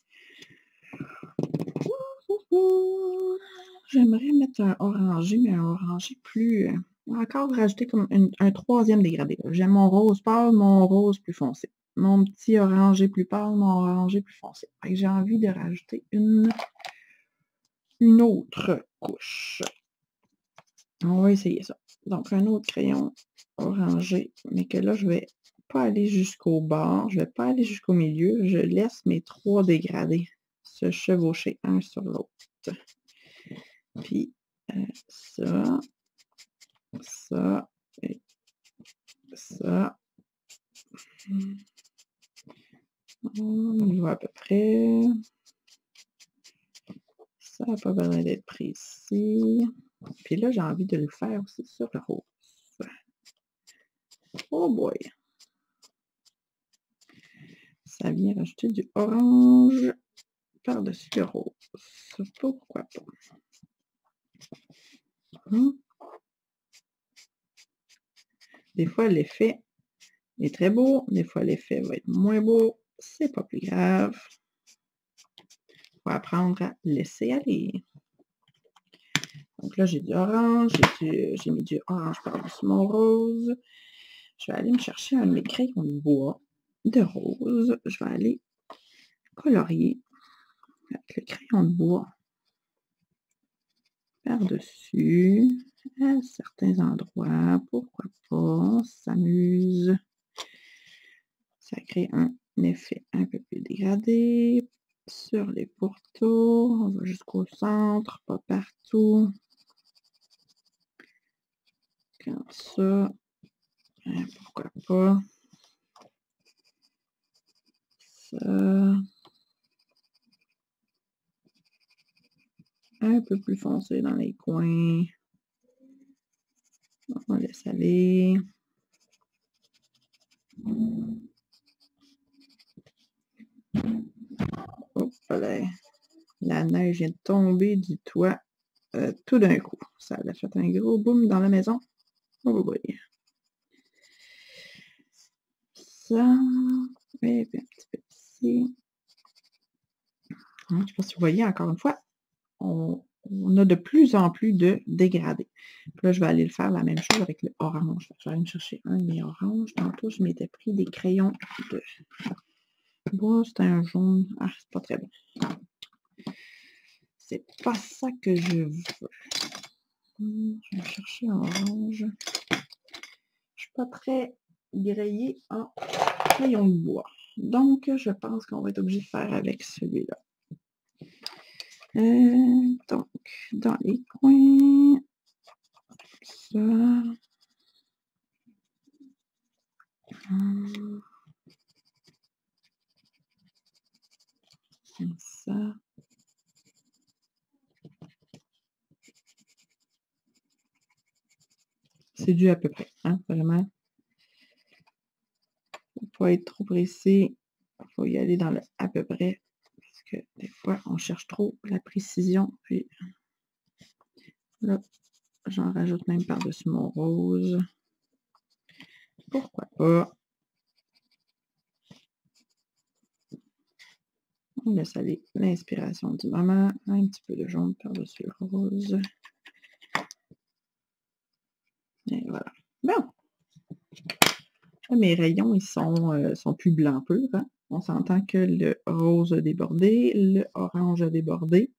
J'aimerais mettre un orangé, mais un orangé plus... encore rajouter comme un troisième dégradé. J'aime mon rose pâle, mon rose plus foncé. Mon petit orangé plus pâle, mon orangé plus foncé. J'ai envie de rajouter une autre couche. On va essayer ça. Donc, un autre crayon orangé, mais que là, je vais pas aller jusqu'au bord, je vais pas aller jusqu'au milieu. Je laisse mes trois dégradés se chevaucher un sur l'autre. Puis, ça, ça et ça. On y va à peu près. Ça n'a pas besoin d'être précis. Puis là, j'ai envie de le faire aussi sur le rose. Oh boy! Ça vient rajouter du orange par-dessus le rose. Pourquoi pas? Des fois, l'effet est très beau. Des fois, l'effet va être moins beau. C'est pas plus grave. Il faut apprendre à laisser aller. Donc là, j'ai du orange. J'ai mis du orange par-dessus mon rose. Je vais aller me chercher un de mes crayons de bois de rose. Je vais aller colorier avec le crayon de bois par-dessus à certains endroits. Pourquoi pas? On s'amuse. Ça crée un effet un peu plus dégradé. Sur les pourtours, on va jusqu'au centre, pas partout. Comme ça. Pourquoi pas? Ça. Un peu plus foncé dans les coins. On laisse aller. Hop là. La neige vient de tomber du toit tout d'un coup. Ça a fait un gros boom dans la maison. Oh boy. Ça. Et puis un petit peu ici. Je ne sais pas si vous voyez, encore une fois, on a de plus en plus de dégradés. Puis là, je vais aller le faire la même chose avec le orange. Je vais aller me chercher un de mes oranges. Tantôt, je m'étais pris des crayons de bois. C'était un jaune. Ah, c'est pas très bon. C'est pas ça que je veux. Je vais chercher un orange. Je suis pas très grillée en crayons de bois. Donc, je pense qu'on va être obligé de faire avec celui-là. Donc, dans les coins, ça. Comme ça. C'est dû à peu près, hein, vraiment. Faut pas être trop pressé. Il faut y aller dans le à peu près. Parce que des fois, on cherche trop la précision. Puis là, j'en rajoute même par-dessus mon rose. Pourquoi pas? On laisse aller l'inspiration du moment. Un petit peu de jaune par-dessus le rose. Et voilà. Bon. Mes rayons, ils sont plus blancs purs. Hein? On s'entend que le rose a débordé, le orange a débordé.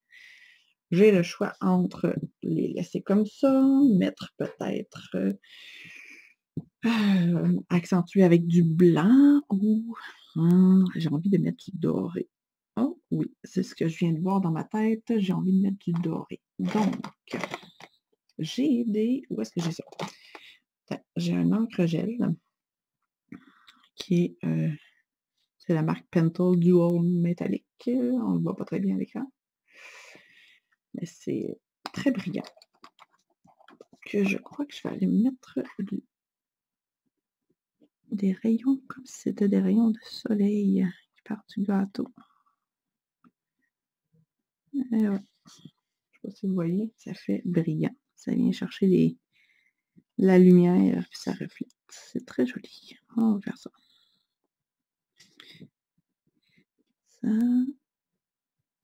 J'ai le choix entre les laisser comme ça, mettre peut-être accentuer avec du blanc ou j'ai envie de mettre du doré. Oh oui, c'est ce que je viens de voir dans ma tête. J'ai envie de mettre du doré. Donc, j'ai des... Où est-ce que j'ai ça? J'ai un encre gel qui est... c'est la marque Pentel Dual Metallic. On ne le voit pas très bien à l'écran. Mais c'est très brillant. Que je crois que je vais aller mettre des rayons comme si c'était des rayons de soleil qui partent du gâteau. Et ouais. Je ne sais pas si vous voyez, ça fait brillant. Ça vient chercher la lumière puis ça reflète. C'est très joli. On va faire ça. Ça.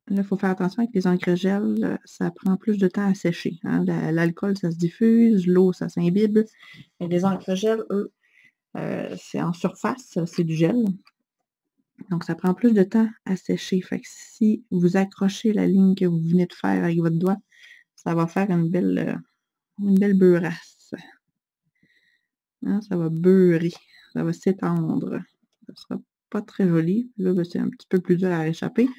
Là, il faut faire attention avec les encres gel, ça prend plus de temps à sécher. Hein. L'alcool, ça se diffuse, l'eau, ça s'imbibe. Et les encres gel, eux, c'est en surface, c'est du gel. Donc, ça prend plus de temps à sécher. Fait que si vous accrochez la ligne que vous venez de faire avec votre doigt, ça va faire une belle beurasse. Hein, ça va beurrer. Ça va s'étendre. Ça sera pas très joli. Là, ben, c'est un petit peu plus dur à échapper.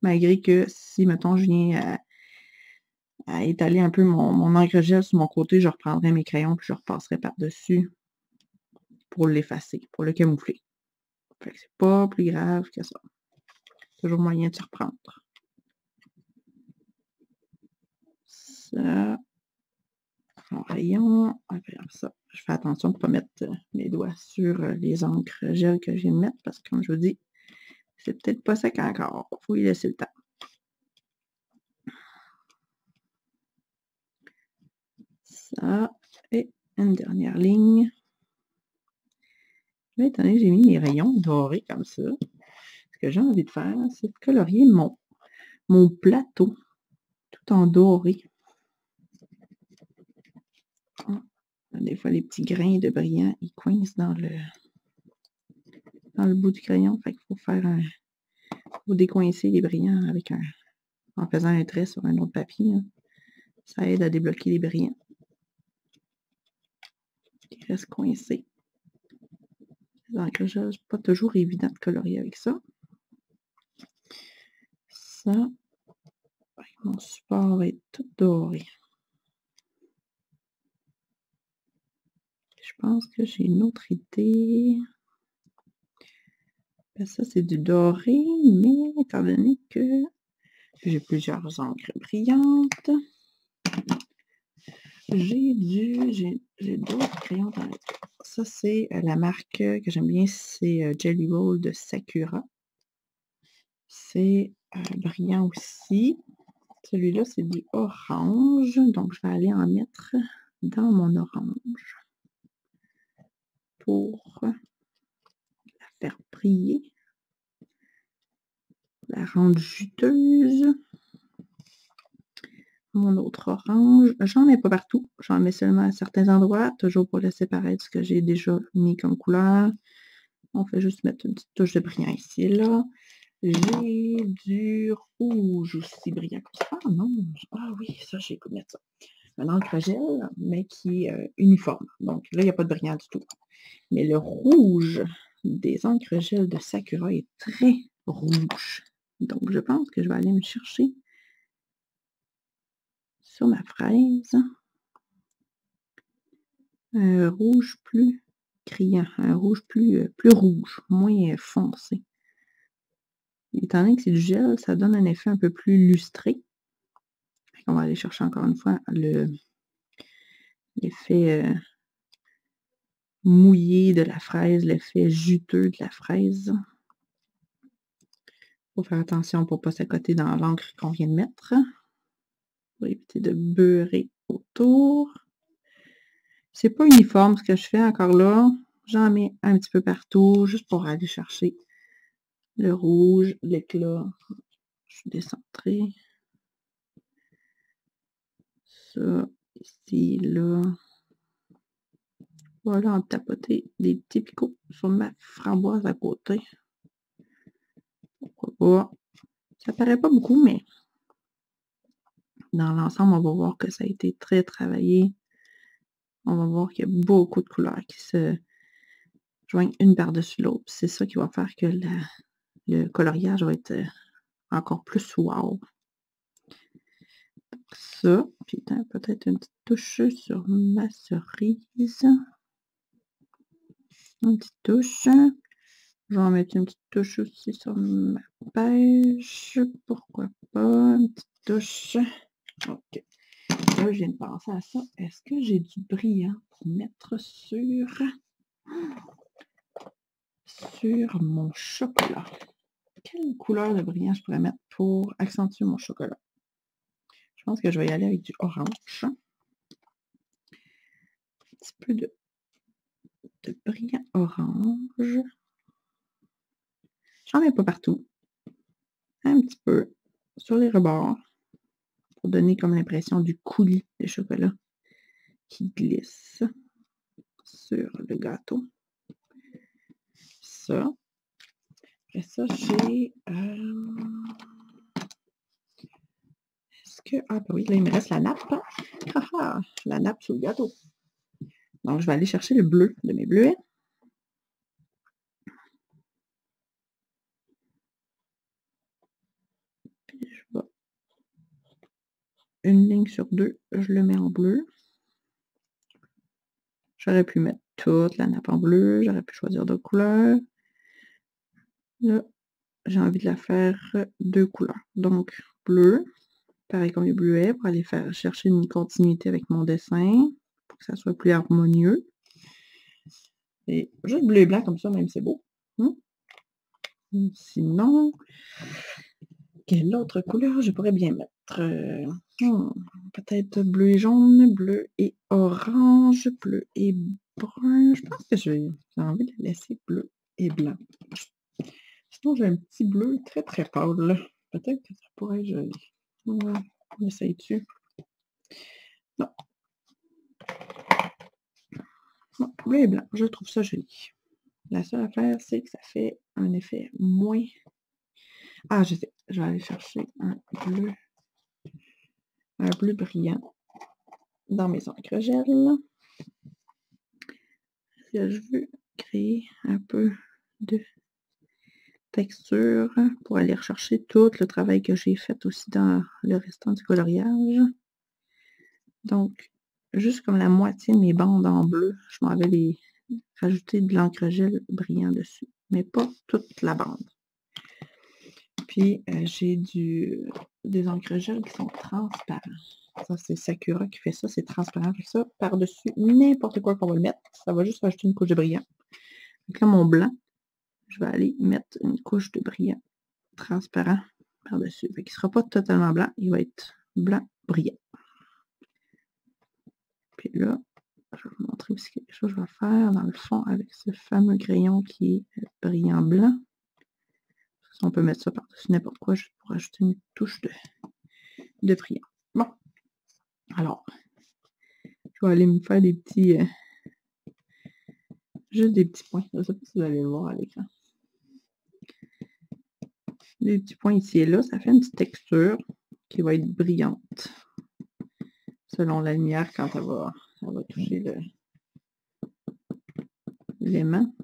Malgré que si, mettons, je viens à étaler un peu mon encre gel sur mon côté, je reprendrai mes crayons puis je repasserai par-dessus pour l'effacer, pour le camoufler. Fait que c'est pas plus grave que ça. Toujours moyen de se reprendre. Ça. Mon rayon. Après ça, je fais attention pour ne pas mettre mes doigts sur les encres gel que je viens de mettre parce que, comme je vous dis, c'est peut-être pas sec encore. Il faut y laisser le temps. Ça. Et une dernière ligne. Là, étant donné que j'ai mis mes rayons dorés comme ça, ce que j'ai envie de faire, c'est de colorier mon plateau tout en doré. Des fois, les petits grains de brillant, ils coincent dans le bout du crayon. Fait qu'il faut faire faut décoincer les brillants en faisant un trait sur un autre papier. Hein. Ça aide à débloquer les brillants qui restent coincés. Donc, c'est pas toujours évident de colorier avec ça. Ça, mon support va être tout doré. Je pense que j'ai une autre idée. Ben, ça, c'est du doré, mais étant donné que j'ai plusieurs encres brillantes, J'ai d'autres crayons dans ça, c'est la marque que j'aime bien, c'est Jelly Roll de Sakura. C'est brillant aussi. Celui-là, c'est du orange, donc je vais aller en mettre dans mon orange pour la faire briller, la rendre juteuse. Mon autre orange, j'en mets pas partout, j'en mets seulement à certains endroits, toujours pour laisser paraître ce que j'ai déjà mis comme couleur. On fait juste mettre une petite touche de brillant ici, là. J'ai du rouge aussi brillant comme ça. Ah non, ah oui, ça, j'ai goût de mettre ça. Un encre gel, mais qui est uniforme. Donc là, il n'y a pas de brillant du tout. Mais le rouge des encres gel de Sakura est très rouge. Donc, je pense que je vais aller me chercher sur ma fraise un rouge plus criant, un rouge plus rouge, moins foncé. Étant donné que c'est du gel, ça donne un effet un peu plus lustré. On va aller chercher encore une fois l'effet mouillé de la fraise, l'effet juteux de la fraise. Il faut faire attention pour ne pas s'accoter dans l'encre qu'on vient de mettre. Pour éviter de beurrer autour. C'est pas uniforme ce que je fais encore là. J'en mets un petit peu partout, juste pour aller chercher le rouge, l'éclat. Je suis décentrée. Ça, ici, là. Voilà, en tapoter des petits picots sur ma framboise à côté. Pourquoi pas? Ça paraît pas beaucoup, mais dans l'ensemble, on va voir que ça a été très travaillé. On va voir qu'il y a beaucoup de couleurs qui se joignent une par-dessus l'autre. C'est ça qui va faire que le coloriage va être encore plus wow. Ça, puis peut-être une petite touche sur ma cerise. Une petite touche. Je vais en mettre une petite touche aussi sur ma pêche. Pourquoi pas? Une petite touche. OK. Là, je viens de penser à ça. Est-ce que j'ai du brillant pour mettre sur mon chocolat? Quelle couleur de brillant je pourrais mettre pour accentuer mon chocolat? Je pense que je vais y aller avec du orange. Un petit peu de brillant orange. J'en mets pas partout. Un petit peu sur les rebords pour donner comme l'impression du coulis de chocolat qui glisse sur le gâteau. Ça. Après ça, j'ai... Est-ce que... Ah, ben oui, là, il me reste la nappe. Ah, la nappe sur le gâteau. Donc, je vais aller chercher le bleu de mes bleuets. Puis, je vais... Une ligne sur deux, je le mets en bleu. J'aurais pu mettre toute la nappe en bleu. J'aurais pu choisir d'autres couleurs. Là, j'ai envie de la faire deux couleurs. Donc, bleu, pareil comme les bleuets, pour aller faire chercher une continuité avec mon dessin, pour que ça soit plus harmonieux. Et juste bleu et blanc comme ça, même c'est beau. Sinon, quelle autre couleur je pourrais bien mettre? Peut-être bleu et jaune, bleu et orange, bleu et brun. Je pense que j'ai envie de laisser bleu et blanc. Sinon, j'ai un petit bleu très très pâle. Peut-être que ça pourrait être joli. On essaye dessus. Non. Non, bleu et blanc, je trouve ça joli. La seule affaire, c'est que ça fait un effet moins... Ah, je sais, je vais aller chercher un bleu brillant dans mes encres gel. Je veux créer un peu de texture pour aller rechercher tout le travail que j'ai fait aussi dans le restant du coloriage. Donc, juste comme la moitié de mes bandes en bleu, je m'en vais rajouter de l'encre gel brillant dessus, mais pas toute la bande. Puis, j'ai des encres gel qui sont transparents. Ça, c'est Sakura qui fait ça, c'est transparent. Fait que ça, par-dessus n'importe quoi qu'on va le mettre, ça va juste rajouter une couche de brillant. Donc là, mon blanc, je vais aller mettre une couche de brillant transparent par-dessus. Fait qu'il ne sera pas totalement blanc, il va être blanc brillant. Puis là, je vais vous montrer aussi quelque chose que je vais faire dans le fond avec ce fameux crayon qui est brillant blanc. On peut mettre ça par-dessus n'importe quoi juste pour ajouter une touche de brillant. Bon. Alors, je vais aller me faire des petits... juste des petits points. Je ne sais pas si vous allez le voir à l'écran. Des petits points ici et là, ça fait une petite texture qui va être brillante selon la lumière quand elle va toucher l'aimant.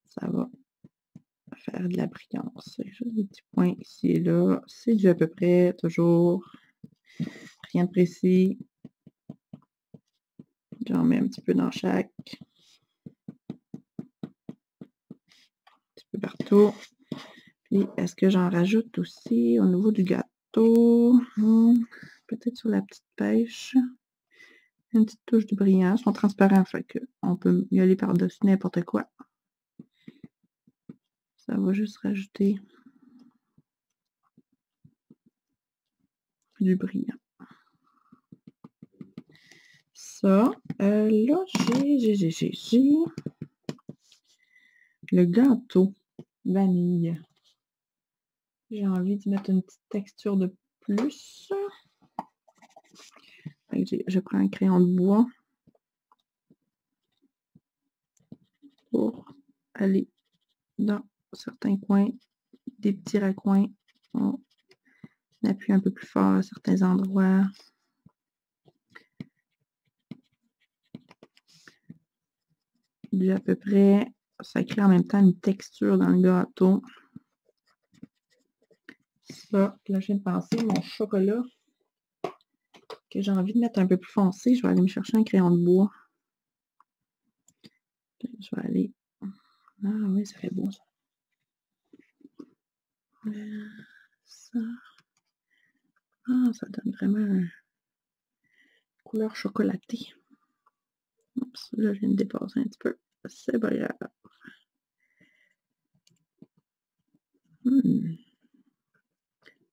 Ça va faire de la brillance. Juste des petits points ici et là. C'est du à peu près, toujours. Rien de précis. J'en mets un petit peu dans chaque. Un petit peu partout. Puis, est-ce que j'en rajoute aussi au niveau du gâteau? Peut-être sur la petite pêche. Une petite touche de brillant. Ils sont transparents, fait qu'on peut y aller par-dessus n'importe quoi. Ça va juste rajouter du brillant. Ça, là, j'ai le gâteau vanille. J'ai envie d'y mettre une petite texture de plus. Je prends un crayon de bois pour aller dans certains coins, des petits raccoins. On appuie un peu plus fort à certains endroits. Du à peu près, ça crée en même temps une texture dans le gâteau. Ça, là, je viens de penser, mon chocolat que j'ai envie de mettre un peu plus foncé, je vais aller me chercher un crayon de bois. Je vais aller... Ah oui, ça fait beau ça. Ça. Ah, ça donne vraiment une couleur chocolatée. Oups, là, je viens de dépasser un petit peu. C'est pas grave.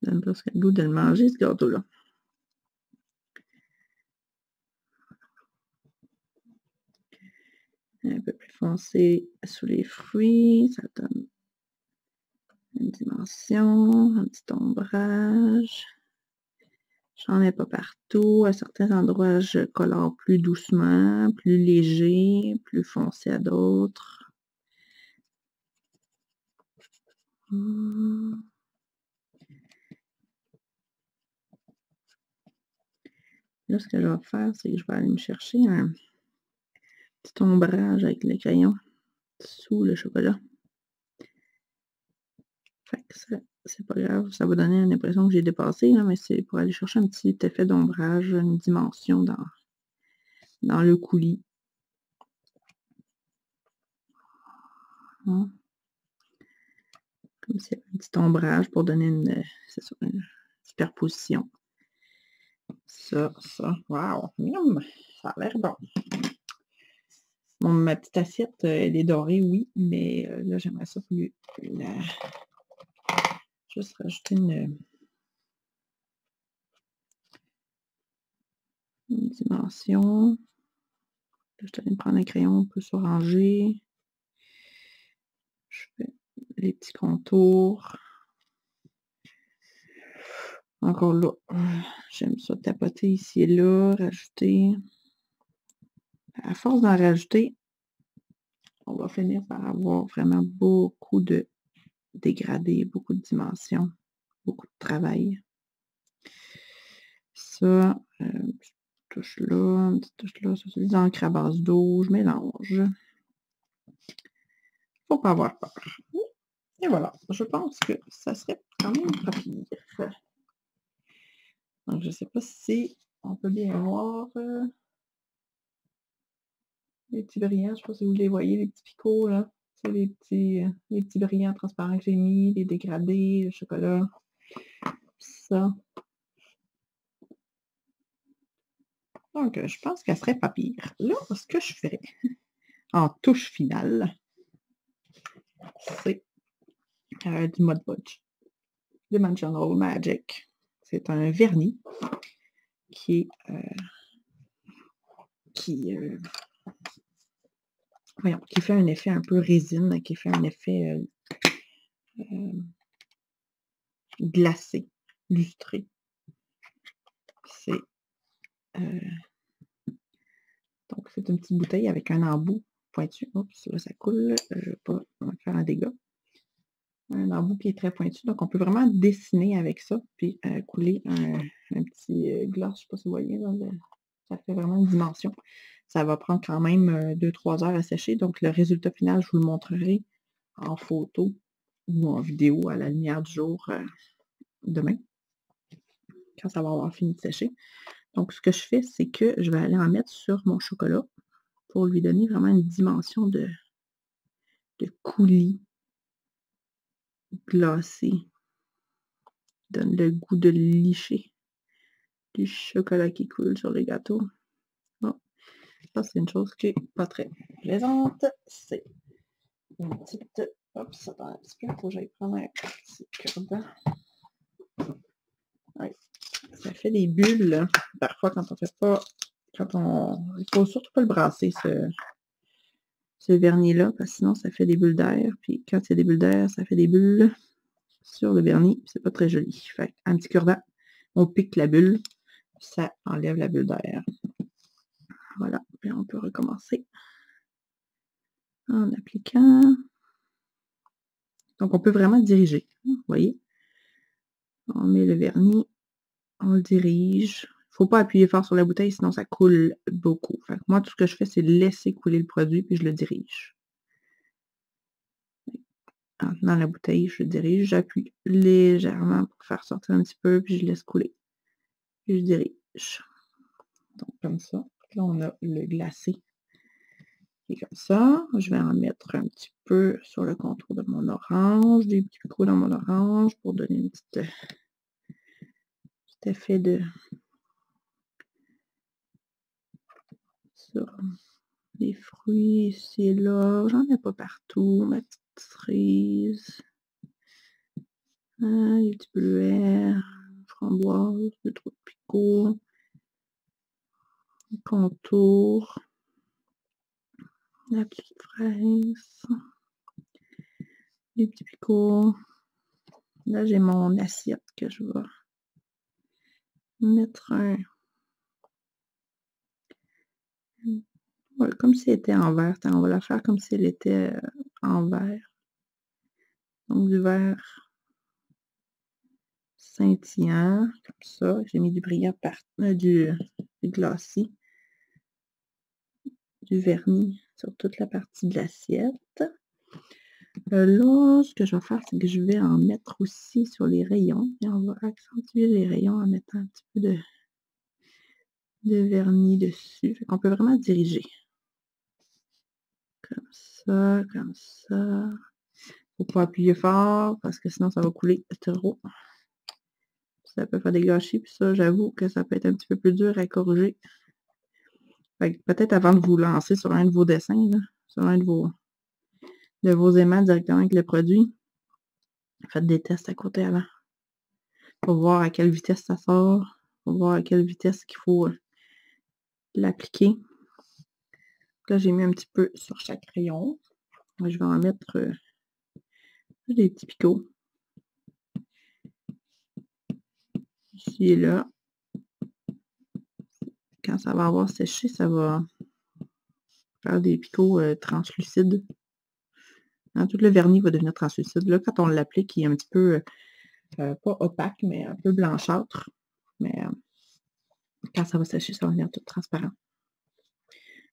Ça donne presque le goût de le manger, ce gâteau-là. Un peu plus foncé sous les fruits, ça donne une dimension, un petit ombrage. J'en ai pas partout. À certains endroits, je colore plus doucement, plus léger, plus foncé à d'autres. Là, ce que je vais faire, c'est que je vais aller me chercher un petit ombrage avec le crayon sous le chocolat. Fait que ça, c'est pas grave, ça va donner une impression que j'ai dépassé, là, mais c'est pour aller chercher un petit effet d'ombrage, une dimension dans le coulis. Comme s'il y avait un petit ombrage pour donner une superposition. Ça, wow, ça a l'air bon. Bon, ma petite assiette, elle est dorée, oui, mais là, j'aimerais ça plus juste rajouter une dimension. Là, je suis allée me prendre un crayon plus orangé. Je fais les petits contours. Encore là, j'aime ça tapoter ici et là, rajouter. À force d'en rajouter, on va finir par avoir vraiment beaucoup de dégradés, beaucoup de dimensions, beaucoup de travail. Ça, une petite touche là, une petite touche là, ça c'est de l'encre à base d'eau, je mélange. Faut pas avoir peur. Et voilà, je pense que ça serait quand même pas pire. Donc, je ne sais pas si on peut bien voir les petits brillants. Je ne sais pas si vous les voyez, les petits picots, là. C'est les petits brillants transparents que j'ai mis, les dégradés, le chocolat. Ça. Donc, je pense qu'elle serait pas pire. Là, ce que je ferais en touche finale, c'est du Mod Podge. Dimensional Magic. C'est un vernis qui fait un effet un peu résine, qui fait un effet glacé, lustré. Donc, c'est une petite bouteille avec un embout pointu. Oups, là, ça coule. Je ne vais pas faire un dégât. Un embout qui est très pointu. Donc, on peut vraiment dessiner avec ça, puis couler un petit gloss. Je ne sais pas si vous voyez, là, ça fait vraiment une dimension. Ça va prendre quand même 2-3 heures à sécher. Donc, le résultat final, je vous le montrerai en photo ou en vidéo à la lumière du jour demain, quand ça va avoir fini de sécher. Donc, ce que je fais, c'est que je vais aller en mettre sur mon chocolat pour lui donner vraiment une dimension de coulis glacé. Donne le goût de licher du chocolat qui coule sur les gâteaux. Bon, ça, c'est une chose qui n'est pas très plaisante. C'est une petite... Hop, ça attend un petit peu. Il faut que j'aille prendre un petit cure-dent. Ouais. Ça fait des bulles, parfois, quand on fait pas... Il faut surtout pas le brasser, ce vernis-là, parce que sinon, ça fait des bulles d'air. Puis quand il y a des bulles d'air, ça fait des bulles sur le vernis. C'est pas très joli. Fait un petit cure-dent, on pique la bulle, ça enlève la bulle d'air. Voilà, puis on peut recommencer en appliquant. Donc, on peut vraiment diriger. Vous voyez? On met le vernis, on le dirige. Il ne faut pas appuyer fort sur la bouteille, sinon ça coule beaucoup. Fait que moi, tout ce que je fais, c'est laisser couler le produit, puis je le dirige. Dans la bouteille, je le dirige, j'appuie légèrement pour faire sortir un petit peu, puis je laisse couler. Puis je dirige. Donc, comme ça. Là, on a le glacé. Et comme ça, je vais en mettre un petit peu sur le contour de mon orange, des petits picots dans mon orange pour donner une petit effet de... sur les fruits ici et là. J'en ai pas partout. Ma petite cerise. Les petits bleuets, framboises, deux trois picots. Contour. La petite fraise. Les petits picots. Là, j'ai mon assiette que je vais mettre ouais, comme si elle était en verre. On va la faire comme si elle était en verre. Donc, du verre scintillant, comme ça. J'ai mis du brillant du glacé, du vernis sur toute la partie de l'assiette. Là, ce que je vais faire, c'est que je vais en mettre aussi sur les rayons. Et on va accentuer les rayons en mettant un petit peu de vernis dessus. Fait qu'on peut vraiment diriger. Comme ça, comme ça. Faut pas appuyer fort parce que sinon ça va couler trop. Ça peut faire des gâchis, puis ça, j'avoue que ça peut être un petit peu plus dur à corriger. Peut-être avant de vous lancer sur un de vos dessins, là, sur un de vos aimants directement avec le produit, faites des tests à côté avant. Pour voir à quelle vitesse ça sort, pour voir à quelle vitesse qu'il faut l'appliquer. Là, j'ai mis un petit peu sur chaque rayon. Moi, je vais en mettre des petits picots. Ici et là. Quand ça va avoir séché, ça va faire des picots translucides. Hein, tout le vernis va devenir translucide. Là, quand on l'applique, il est un petit peu, pas opaque, mais un peu blanchâtre. Mais quand ça va sécher, ça va devenir tout transparent.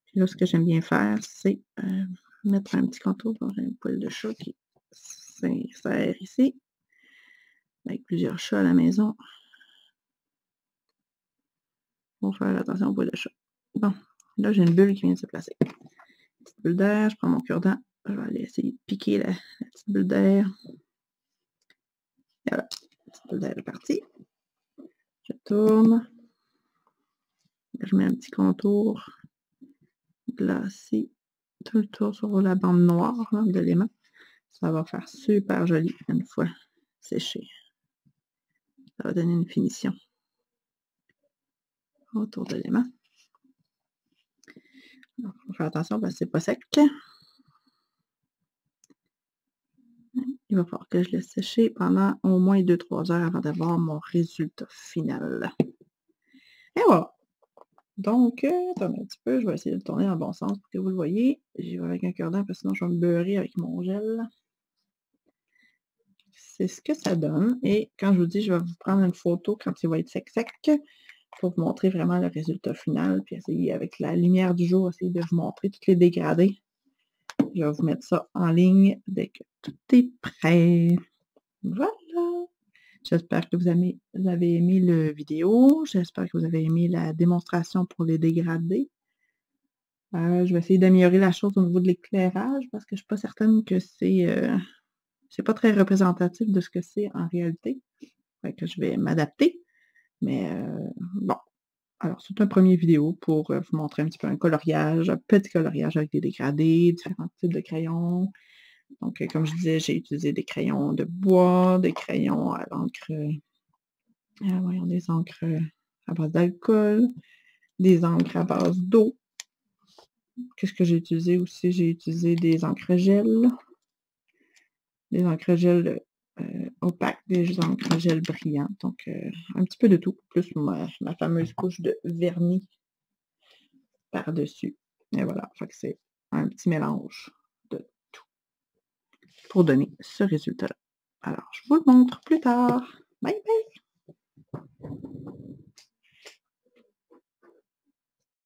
Puis là, ce que j'aime bien faire, c'est mettre un petit contour dans un poil de chat qui s'insère ici. Avec plusieurs chats à la maison. Faut faire attention au poil de chat. Bon, là, j'ai une bulle qui vient de se placer. Petite bulle d'air, je prends mon cure-dent. Je vais aller essayer de piquer la petite bulle d'air. Voilà, la petite bulle d'air est partie. Je tourne. Je mets un petit contour glacé tout le tour sur la bande noire là, de l'aimant. Ça va faire super joli une fois séché. Ça va donner une finition autour de l'aimant. Il faut faire attention parce que c'est pas sec. Il va falloir que je laisse sécher pendant au moins 2-3 heures avant d'avoir mon résultat final. Et voilà! Donc, attendez un petit peu, je vais essayer de le tourner dans le bon sens pour que vous le voyez. J'y vais avec un cure-dent parce que sinon je vais me beurrer avec mon gel. C'est ce que ça donne. Et quand je vous dis, je vais vous prendre une photo quand il va être sec pour vous montrer vraiment le résultat final. Puis essayer avec la lumière du jour, essayer de vous montrer tous les dégradés. Je vais vous mettre ça en ligne dès que tout est prêt. Voilà! J'espère que vous avez aimé la vidéo. J'espère que vous avez aimé la démonstration pour les dégradés. Je vais essayer d'améliorer la chose au niveau de l'éclairage parce que je ne suis pas certaine que c'est pas très représentatif de ce que c'est en réalité. Fait que je vais m'adapter. Mais bon. Alors, c'est une première vidéo pour vous montrer un petit peu un coloriage, un petit coloriage avec des dégradés, différents types de crayons. Donc, comme je disais, j'ai utilisé des crayons de bois, des crayons à l'encre, voyons, des encres à base d'alcool, des encres à base d'eau. Qu'est-ce que j'ai utilisé aussi? J'ai utilisé des encres gel. Des encres gel opaques, des encres gel brillantes. Donc, un petit peu de tout, plus ma fameuse couche de vernis par-dessus. Et voilà, fait que c'est un petit mélange de tout pour donner ce résultat-là. Alors, je vous le montre plus tard. Bye bye!